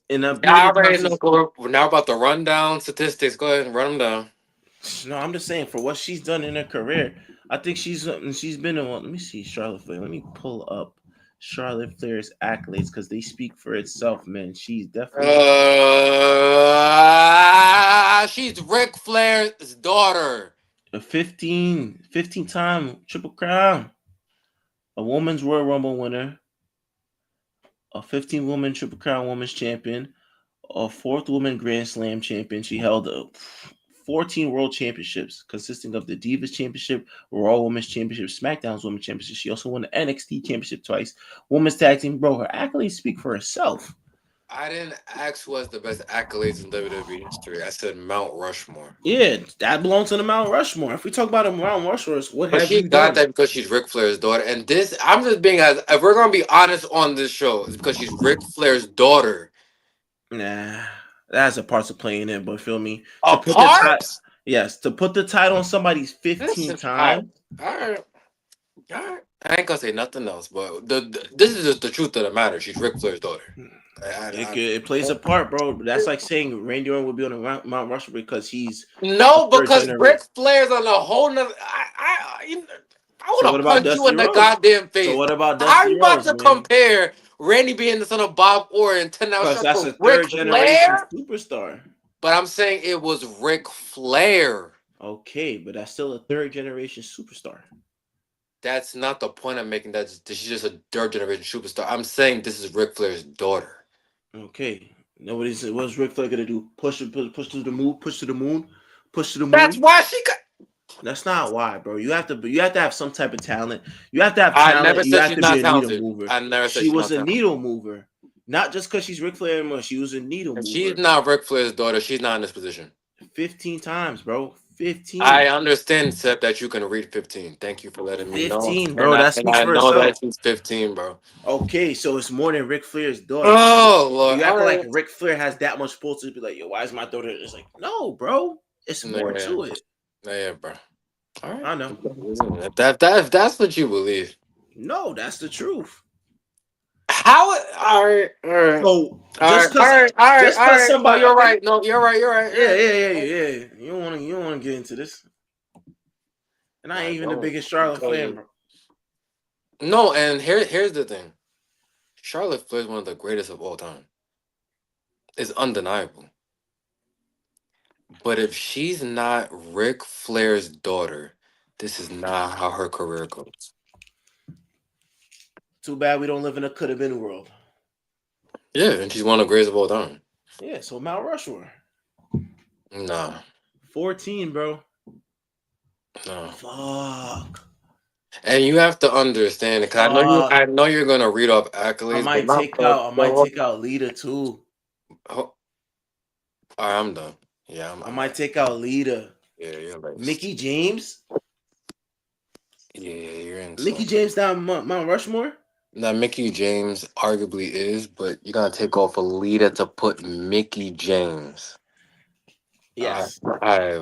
[SPEAKER 2] in a
[SPEAKER 1] I
[SPEAKER 2] limited time
[SPEAKER 1] already know.
[SPEAKER 2] since.
[SPEAKER 1] We're now about to run down statistics. Go ahead and run them down.
[SPEAKER 2] No, I'm just saying for what she's done in her career. I think she's been in. Let me see Charlotte Flair. Let me pull up Charlotte Flair's accolades because they speak for itself, man. She's definitely
[SPEAKER 1] She's Ric Flair's daughter.
[SPEAKER 2] a 15 time Triple Crown, a woman's Royal Rumble winner, a 15 woman Triple Crown Women's Champion, a fourth woman Grand Slam champion. She held 14 world championships, consisting of the Divas Championship, Raw Women's Championship, SmackDown's Women's Championship. She also won the NXT Championship twice. Women's Tag Team, bro, her accolades speak for herself.
[SPEAKER 1] I didn't ask who has the best accolades in WWE history. I said Mount Rushmore.
[SPEAKER 2] Yeah, that belongs to the Mount Rushmore. If we talk about a Mount Rushmore, what
[SPEAKER 1] But
[SPEAKER 2] have
[SPEAKER 1] she
[SPEAKER 2] you
[SPEAKER 1] got
[SPEAKER 2] done?
[SPEAKER 1] that because she's Ric Flair's daughter. And this, I'm just being as, if we're going to be honest on this show, it's because she's Ric Flair's daughter.
[SPEAKER 2] Nah, that's a part of playing it, but feel me to put the
[SPEAKER 1] Apart?
[SPEAKER 2] title. Yes, to put the title on somebody's 15th
[SPEAKER 1] Listen, all right.
[SPEAKER 2] time.
[SPEAKER 1] All right. All right. I ain't gonna say nothing else, but this is just the truth of the matter. She's Ric Flair's daughter.
[SPEAKER 2] It plays a part, bro. That's like saying Randy Orton would be on the Mount Rushmore because he's a
[SPEAKER 1] No,
[SPEAKER 2] third
[SPEAKER 1] because
[SPEAKER 2] generation.
[SPEAKER 1] Ric Flair's on a whole nother. I
[SPEAKER 2] So
[SPEAKER 1] want
[SPEAKER 2] what
[SPEAKER 1] to
[SPEAKER 2] about
[SPEAKER 1] punch you
[SPEAKER 2] Dusty
[SPEAKER 1] in the
[SPEAKER 2] Rose?
[SPEAKER 1] goddamn
[SPEAKER 2] So
[SPEAKER 1] face.
[SPEAKER 2] what about
[SPEAKER 1] How are
[SPEAKER 2] Dusty
[SPEAKER 1] you about
[SPEAKER 2] Rose,
[SPEAKER 1] to
[SPEAKER 2] man?
[SPEAKER 1] compare Randy being the son of Bob Orton to now
[SPEAKER 2] Because
[SPEAKER 1] shut
[SPEAKER 2] that's
[SPEAKER 1] to
[SPEAKER 2] a
[SPEAKER 1] Ric
[SPEAKER 2] third generation
[SPEAKER 1] Flair?
[SPEAKER 2] superstar.
[SPEAKER 1] But I'm saying it was Ric Flair.
[SPEAKER 2] Okay, but that's still a third generation superstar.
[SPEAKER 1] That's not the point I'm making. That's she's just a third generation superstar. I'm saying this is Ric Flair's daughter.
[SPEAKER 2] Okay. Nobody's what's Ric Flair gonna do? Push to the moon, push to the moon, push to the
[SPEAKER 1] That's
[SPEAKER 2] moon.
[SPEAKER 1] why she got.
[SPEAKER 2] That's not why, bro. You have to have some type of talent. You have to have
[SPEAKER 1] I
[SPEAKER 2] talent.
[SPEAKER 1] never
[SPEAKER 2] You
[SPEAKER 1] said
[SPEAKER 2] have
[SPEAKER 1] she's
[SPEAKER 2] to be
[SPEAKER 1] not
[SPEAKER 2] a needle
[SPEAKER 1] talented.
[SPEAKER 2] mover.
[SPEAKER 1] I never said
[SPEAKER 2] She
[SPEAKER 1] she's
[SPEAKER 2] was
[SPEAKER 1] not
[SPEAKER 2] a
[SPEAKER 1] talented.
[SPEAKER 2] needle mover. Not just because she's Ric Flair anymore. She was a needle
[SPEAKER 1] If she's
[SPEAKER 2] mover.
[SPEAKER 1] not Ric Flair's daughter, she's not in this position.
[SPEAKER 2] 15 times, bro. 15.
[SPEAKER 1] I understand, Seth, that you can read 15. Thank you for letting me know.
[SPEAKER 2] 15, bro. That
[SPEAKER 1] And
[SPEAKER 2] speaks
[SPEAKER 1] I
[SPEAKER 2] for
[SPEAKER 1] know
[SPEAKER 2] itself.
[SPEAKER 1] that she's 15, bro.
[SPEAKER 2] Okay, so it's more than Ric Flair's daughter.
[SPEAKER 1] Oh Lord.
[SPEAKER 2] You
[SPEAKER 1] All
[SPEAKER 2] act like
[SPEAKER 1] right.
[SPEAKER 2] Ric Flair has that much pull to be like, yo, why is my daughter? It's like, no, bro. It's more
[SPEAKER 1] Yeah,
[SPEAKER 2] to it.
[SPEAKER 1] yeah, bro. All right.
[SPEAKER 2] I know.
[SPEAKER 1] If that's what you believe.
[SPEAKER 2] No, that's the truth.
[SPEAKER 1] How all right, all right.
[SPEAKER 2] So
[SPEAKER 1] All right,
[SPEAKER 2] just
[SPEAKER 1] all
[SPEAKER 2] cause
[SPEAKER 1] right. No,
[SPEAKER 2] somebody
[SPEAKER 1] you're
[SPEAKER 2] okay.
[SPEAKER 1] right. No, you're right, you're right,
[SPEAKER 2] Yeah,
[SPEAKER 1] you're
[SPEAKER 2] yeah, yeah,
[SPEAKER 1] right.
[SPEAKER 2] yeah. You don't wanna get into this. And I
[SPEAKER 1] I
[SPEAKER 2] ain't even the
[SPEAKER 1] don't
[SPEAKER 2] biggest Charlotte
[SPEAKER 1] because
[SPEAKER 2] fan, bro.
[SPEAKER 1] no, and here's the thing. Charlotte Flair is one of the greatest of all time. It's undeniable. But if she's not Ric Flair's daughter, this is not how her career goes.
[SPEAKER 2] Too bad we don't live in a could have been world.
[SPEAKER 1] Yeah, and she's one of the greatest of all time.
[SPEAKER 2] Yeah, so Mount Rushmore.
[SPEAKER 1] Nah,
[SPEAKER 2] 14, bro.
[SPEAKER 1] no.
[SPEAKER 2] Fuck.
[SPEAKER 1] And you have to understand, because
[SPEAKER 2] Fuck.
[SPEAKER 1] I know you're gonna read off
[SPEAKER 2] I
[SPEAKER 1] accolades, but
[SPEAKER 2] might
[SPEAKER 1] not
[SPEAKER 2] take out I
[SPEAKER 1] but
[SPEAKER 2] might take out Lita too.
[SPEAKER 1] all right, I'm done. Yeah,
[SPEAKER 2] I
[SPEAKER 1] I'm
[SPEAKER 2] might take out Lita.
[SPEAKER 1] yeah, you're like
[SPEAKER 2] Mickey James.
[SPEAKER 1] yeah, you're
[SPEAKER 2] Mickey
[SPEAKER 1] insane.
[SPEAKER 2] James down Mount Rushmore?
[SPEAKER 1] Now Mickey James arguably is, but you're gonna take off a leader to put Mickey James.
[SPEAKER 2] Yes.
[SPEAKER 1] I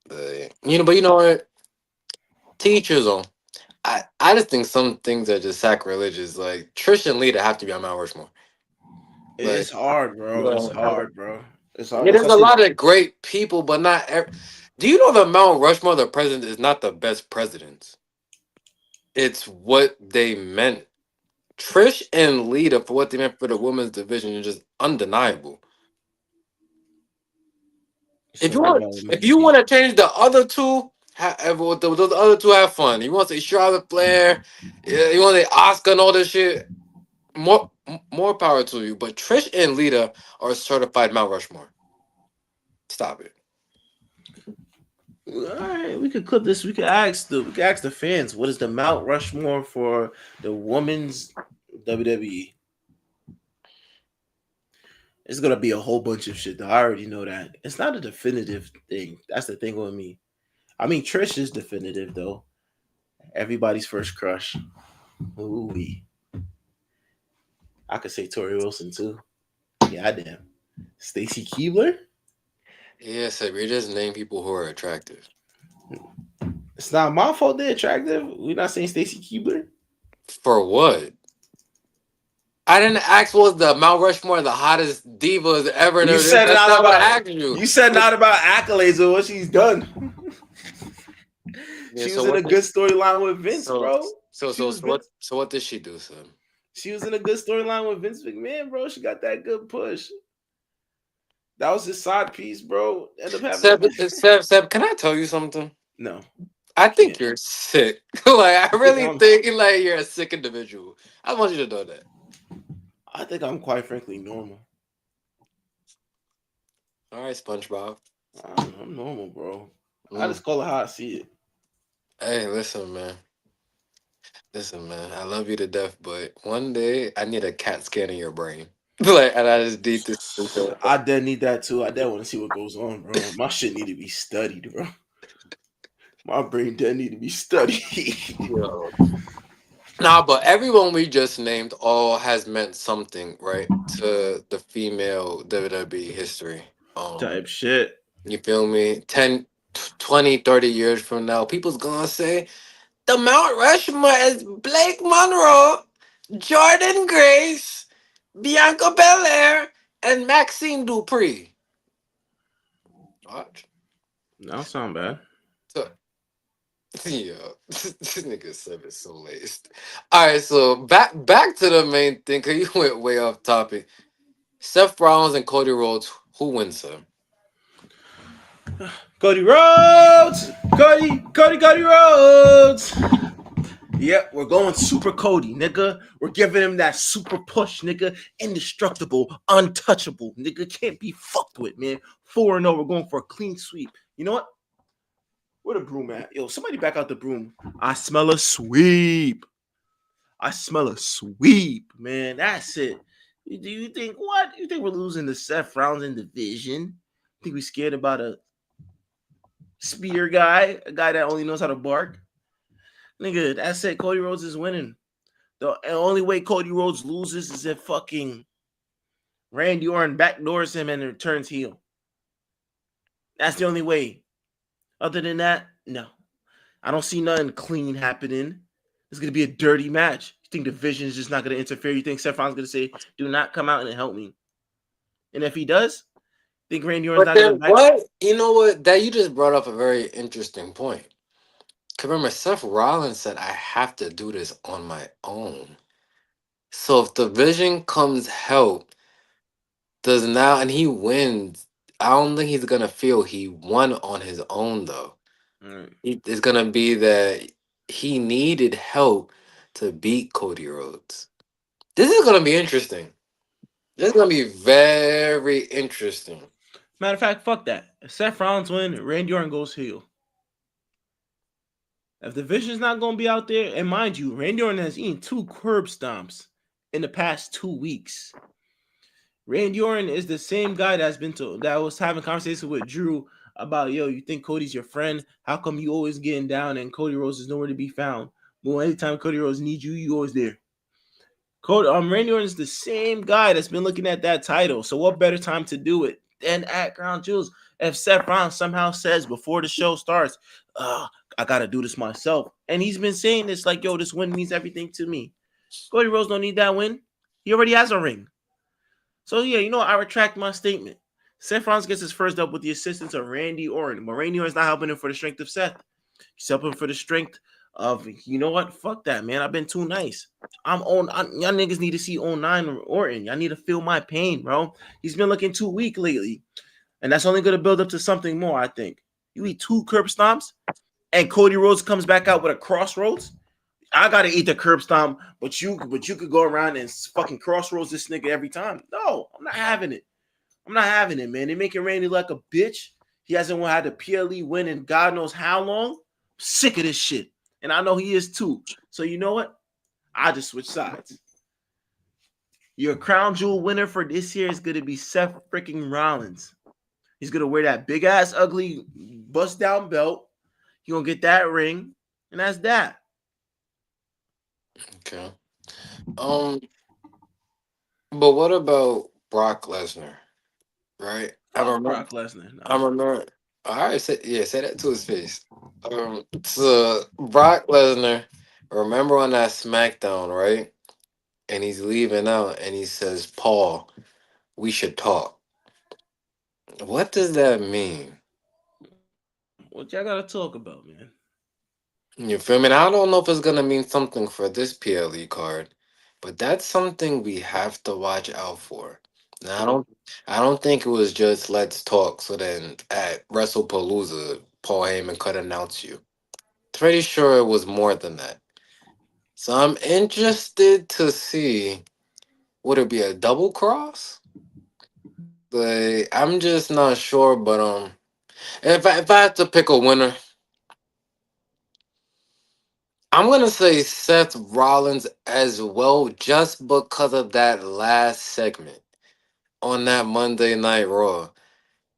[SPEAKER 1] but you know what? Teachers on. I just think some things are just sacrilegious. Like Trish and Lita have to be on Mount Rushmore. Like,
[SPEAKER 2] It's hard, bro. It's
[SPEAKER 1] yeah,
[SPEAKER 2] hard, bro. It's hard.
[SPEAKER 1] there's a
[SPEAKER 2] Especially
[SPEAKER 1] lot of great people, but not. Do you know the Mount Rushmore? The president is not the best presidents. It's what they meant. Trish and Lita for what they meant for the women's division is just undeniable.
[SPEAKER 2] so what about with
[SPEAKER 1] If
[SPEAKER 2] Mickey
[SPEAKER 1] you
[SPEAKER 2] James?
[SPEAKER 1] want to change the other two, those other two have fun. You want to say Charlotte Flair, yeah, you want to say Oscar and all this shit. More power to you. But Trish and Lita are certified Mount Rushmore. Stop it.
[SPEAKER 2] All right, we could clip this. We could ask the fans what is the Mount Rushmore for the women's WWE. It's gonna be a whole bunch of shit. Though. I already know that. It's not a definitive thing. That's the thing with me. I mean, Trish is definitive though. Everybody's first crush. Ooh, I could say Tori Wilson too. Yeah, damn. Stacy Keebler.
[SPEAKER 1] Yeah, so we just name people who are attractive.
[SPEAKER 2] It's not my fault they're attractive. We're not saying Stacy Keebler.
[SPEAKER 1] For what? I didn't ask what was the Mount Rushmore the hottest divas ever. And
[SPEAKER 2] You
[SPEAKER 1] everything.
[SPEAKER 2] said
[SPEAKER 1] That's
[SPEAKER 2] not
[SPEAKER 1] not what I
[SPEAKER 2] about.
[SPEAKER 1] asked you.
[SPEAKER 2] You said not about accolades or what she's done.
[SPEAKER 1] Yeah.
[SPEAKER 2] She
[SPEAKER 1] So
[SPEAKER 2] was in a
[SPEAKER 1] what?
[SPEAKER 2] good storyline with Vince,
[SPEAKER 1] So
[SPEAKER 2] bro. She was
[SPEAKER 1] what?
[SPEAKER 2] Vince.
[SPEAKER 1] So what did she do, son?
[SPEAKER 2] She was in a good storyline with Vince McMahon, bro. She got that good push. That was his side piece, bro. End up having
[SPEAKER 1] Seb,
[SPEAKER 2] a
[SPEAKER 1] Seb, can I tell you something?
[SPEAKER 2] no.
[SPEAKER 1] I
[SPEAKER 2] You
[SPEAKER 1] think
[SPEAKER 2] can't.
[SPEAKER 1] you're sick. Like I
[SPEAKER 2] I think
[SPEAKER 1] really
[SPEAKER 2] I'm.
[SPEAKER 1] think like you're a sick individual. I want you to know that.
[SPEAKER 2] I think I'm quite frankly normal.
[SPEAKER 1] All right, SpongeBob.
[SPEAKER 2] I'm normal, bro. I
[SPEAKER 1] Mm.
[SPEAKER 2] just call it how I see it.
[SPEAKER 1] Hey, listen, man. Listen, man. I love you to death, but one day I need a CAT scan in your brain. Like, and I just need this.
[SPEAKER 2] I did need that too. I did want to see what goes on, bro. My shit need to be studied, bro. My brain did need to be studied.
[SPEAKER 1] Yo. Nah, but everyone we just named all has meant something, right, to the female WWE history.
[SPEAKER 2] Type shit.
[SPEAKER 1] You feel me? 10, 20, 30 years from now, people's gonna say The Mount Rushmore is Blake Monroe, Jordan Grace, Bianca Belair, and Maxine Dupree. Watch.
[SPEAKER 2] That don't sound bad.
[SPEAKER 1] So, yeah, this nigga said it's so laced. All right, so back to the main thing, cause you went way off topic. Seth Rollins and Cody Rhodes, who wins, sir?
[SPEAKER 2] Cody Rhodes! Cody Rhodes! Yep, we're going super Cody, nigga. We're giving him that super push, nigga. Indestructible, untouchable, nigga. Can't be fucked with, man. 4-0, we're going for a clean sweep. You know what? Where the broom at? Yo, somebody back out the broom. I smell a sweep. I smell a sweep, man. That's it. Do you think what? You think we're losing to Seth Rollins in division? Think we scared about a spear guy, a guy that only knows how to bark? Nigga, that's it. Cody Rhodes is winning. The only way Cody Rhodes loses is if fucking Randy Orton backdoors him and turns heel. That's the only way. Other than that, no. I don't see nothing clean happening. It's gonna be a dirty match. You think the Vision is just not gonna interfere? You think Seth Rollins gonna say, "Do not come out and help me"? And if he does, think Randy Orton's
[SPEAKER 1] But
[SPEAKER 2] not gonna
[SPEAKER 1] then
[SPEAKER 2] back?
[SPEAKER 1] what? You know what? That you just brought up a very interesting point. 'Cause remember, Seth Rollins said, "I have to do this on my own." So if the Vision comes help, does now and he wins, I don't think he's gonna feel he won on his own though.
[SPEAKER 2] Right.
[SPEAKER 1] It's gonna be that he needed help to beat Cody Rhodes. This is gonna be interesting. This is gonna be very interesting.
[SPEAKER 2] Matter of fact, fuck that. If Seth Rollins win, Randy Orton goes heel. If the Vision's not gonna be out there, and mind you, Randy Orton has eaten 2 curb stomps in the past 2 weeks. Randy Orton is the same guy that was having conversations with Drew about, yo, you think Cody's your friend? How come you always getting down and Cody Rhodes is nowhere to be found? But anytime Cody Rhodes needs you, you always there. Randy Orton is the same guy that's been looking at that title. So what better time to do it than at Crown Jewels? If Seth Rollins somehow says before the show starts, I gotta do this myself, and he's been saying this like, yo, this win means everything to me. Cody Rhodes don't need that win. He already has a ring. So yeah, you know what? I retract my statement. Seth Rollins gets his first up with the assistance of Randy Orton, but Randy Orton's not helping him for the strength of Seth. He's helping for the strength of, you know what? Fuck that, man. I've been too nice. Y'all niggas need to see 09 Orton. Y'all need to feel my pain, bro. He's been looking too weak lately. And that's only going to build up to something more, I think. You eat 2 curb stomps, and Cody Rhodes comes back out with a crossroads. I gotta eat the curb stomp, but you could go around and fucking crossroads this nigga every time. No, I'm not having it. I'm not having it, man. They're making Randy like a bitch. He hasn't had a PLE win in God knows how long. I'm sick of this shit. And I know he is too. So you know what? I just switch sides. Your crown jewel winner for this year is gonna be Seth freaking Rollins. He's gonna wear that big ass ugly bust down belt. He gonna get that ring, and that's that.
[SPEAKER 1] Okay. Um, but what about Brock Lesnar? Right?
[SPEAKER 2] Fuck Brock Lesnar.
[SPEAKER 1] I
[SPEAKER 2] Nah.
[SPEAKER 1] remember. All right, say that to his face. So Brock Lesnar, remember on that SmackDown, right? And he's leaving out, and he says, "Paul, we should talk." What does that mean?
[SPEAKER 2] What y'all gotta talk about, man?
[SPEAKER 1] You feel me? And I don't know if it's gonna mean something for this PLE card, but that's something we have to watch out for. Now,
[SPEAKER 2] True.
[SPEAKER 1] I don't think it was just let's talk. So then at WrestlePalooza, Paul Heyman could announce you. Pretty sure it was more than that. So I'm interested to see, would it be a double cross? Like I'm just not sure. But if I had to pick a winner, I'm gonna say Seth Rollins as well, just because of that last segment on that Monday Night Raw.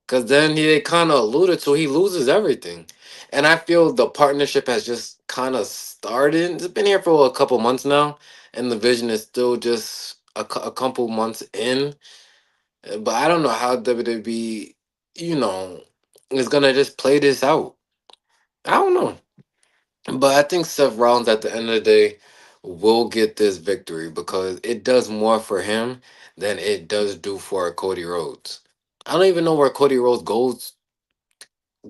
[SPEAKER 1] Cause then he kind of alluded to he loses everything, and I feel the partnership has just kind of started. It's been here for a couple months now, and the vision is still just a couple months in. But I don't know how WWE, you know, is gonna just play this out. I don't know. But I think Seth Rollins at the end of the day will get this victory because it does more for him than it does do for Cody Rhodes. I don't even know where Cody Rhodes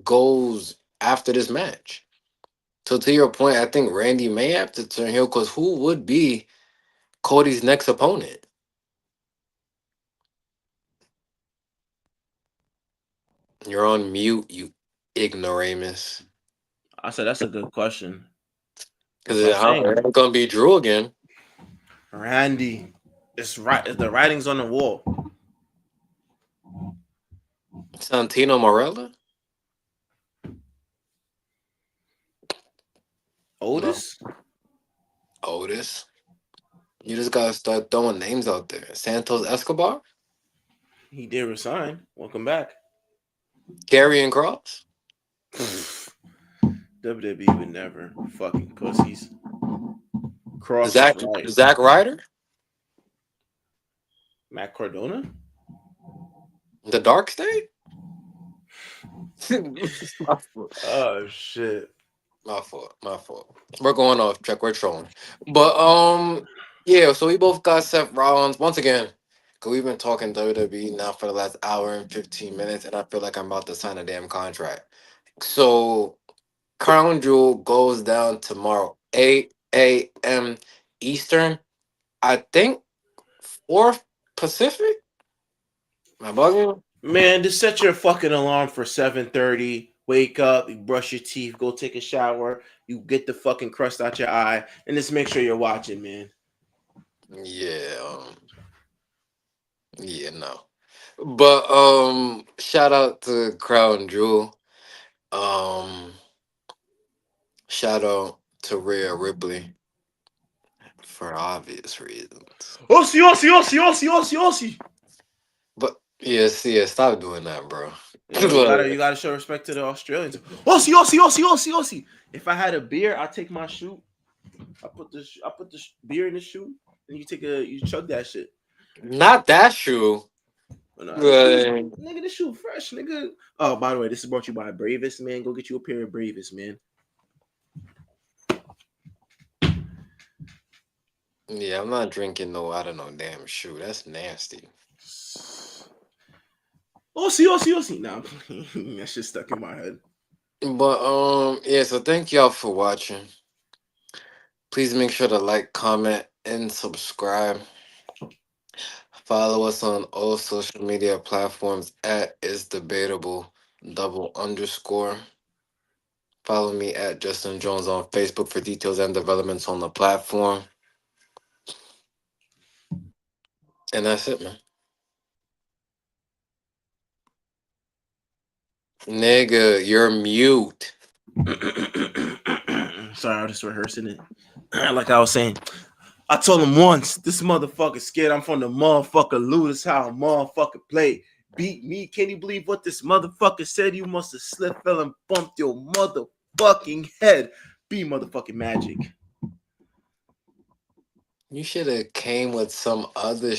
[SPEAKER 1] goes after this match. So to your point, I think Randy may have to turn heel because who would be Cody's next opponent? You're on mute, you ignoramus.
[SPEAKER 2] I said that's a good question.
[SPEAKER 1] Because
[SPEAKER 2] That's what I'm saying.
[SPEAKER 1] it ain't gonna be Drew again.
[SPEAKER 2] Randy, it's right. The writing's on the wall.
[SPEAKER 1] Santino Morella? No.
[SPEAKER 2] Otis,
[SPEAKER 1] Otis. You just gotta start throwing names out there. Santos Escobar?
[SPEAKER 2] he did resign. Welcome back.
[SPEAKER 1] Karrion Cross?
[SPEAKER 2] WWE would never fucking pussies. Cross is
[SPEAKER 1] Zach
[SPEAKER 2] right.
[SPEAKER 1] Zach Ryder?
[SPEAKER 2] Matt Cardona.
[SPEAKER 1] The Dark State? my fault.
[SPEAKER 2] Oh shit.
[SPEAKER 1] My fault. My fault. We're going off track. We're trolling. But yeah, so we both got Seth Rollins. Once again, because we've been talking WWE now for the last hour and 15 minutes, and I feel like I'm about to sign a damn contract. So Crown Jewel goes down tomorrow, 8 a.m. Eastern. I think 4 Pacific? Am I bugging?
[SPEAKER 2] Man, just set your fucking alarm for 7:30. Wake up, you brush your teeth, go take a shower, you get the fucking crust out your eye, and just make sure you're watching, man.
[SPEAKER 1] Yeah. Yeah, no. But shout out to Crown Jewel. Um Shout out to Rhea Ripley for obvious reasons.
[SPEAKER 2] Ossie, Ossie, Ossie, Ossie, Ossie, Ossie.
[SPEAKER 1] But yes, yeah, stop doing that, bro.
[SPEAKER 2] You know, you gotta show respect to the Australians. Ossie, Ossie, Ossie, Ossie, Ossie. If I had a beer, I take my shoe. I put the beer in the shoe, and you chug that shit.
[SPEAKER 1] Not that shoe.
[SPEAKER 2] But nah, this shoe,
[SPEAKER 1] But
[SPEAKER 2] nigga, this shoe fresh, nigga. Oh, by the way, this is brought to you by Bravest, man. Go get you a pair of Bravest, man.
[SPEAKER 1] yeah, I'm not drinking no out of no damn shoe. That's nasty.
[SPEAKER 2] Ossie, Ossie, Ossie. Nah, I'm playing. That shit stuck in my head.
[SPEAKER 1] But yeah, so thank y'all for watching. Please make sure to like, comment, and subscribe. Follow us on all social media platforms at is debatable double underscore. Follow me at Justin Jones on Facebook for details and developments on the platform. And that's it, man. Nigga, you're mute.
[SPEAKER 2] Sorry, I was just rehearsing it. Like I was saying, I told him once, this motherfucker scared. I'm from the motherfucker Lou. This how a motherfucker play. Beat me. Can you believe what this motherfucker said? You must have slipped, fell, and bumped your motherfucking head. Be motherfucking magic.
[SPEAKER 1] You should have came with some other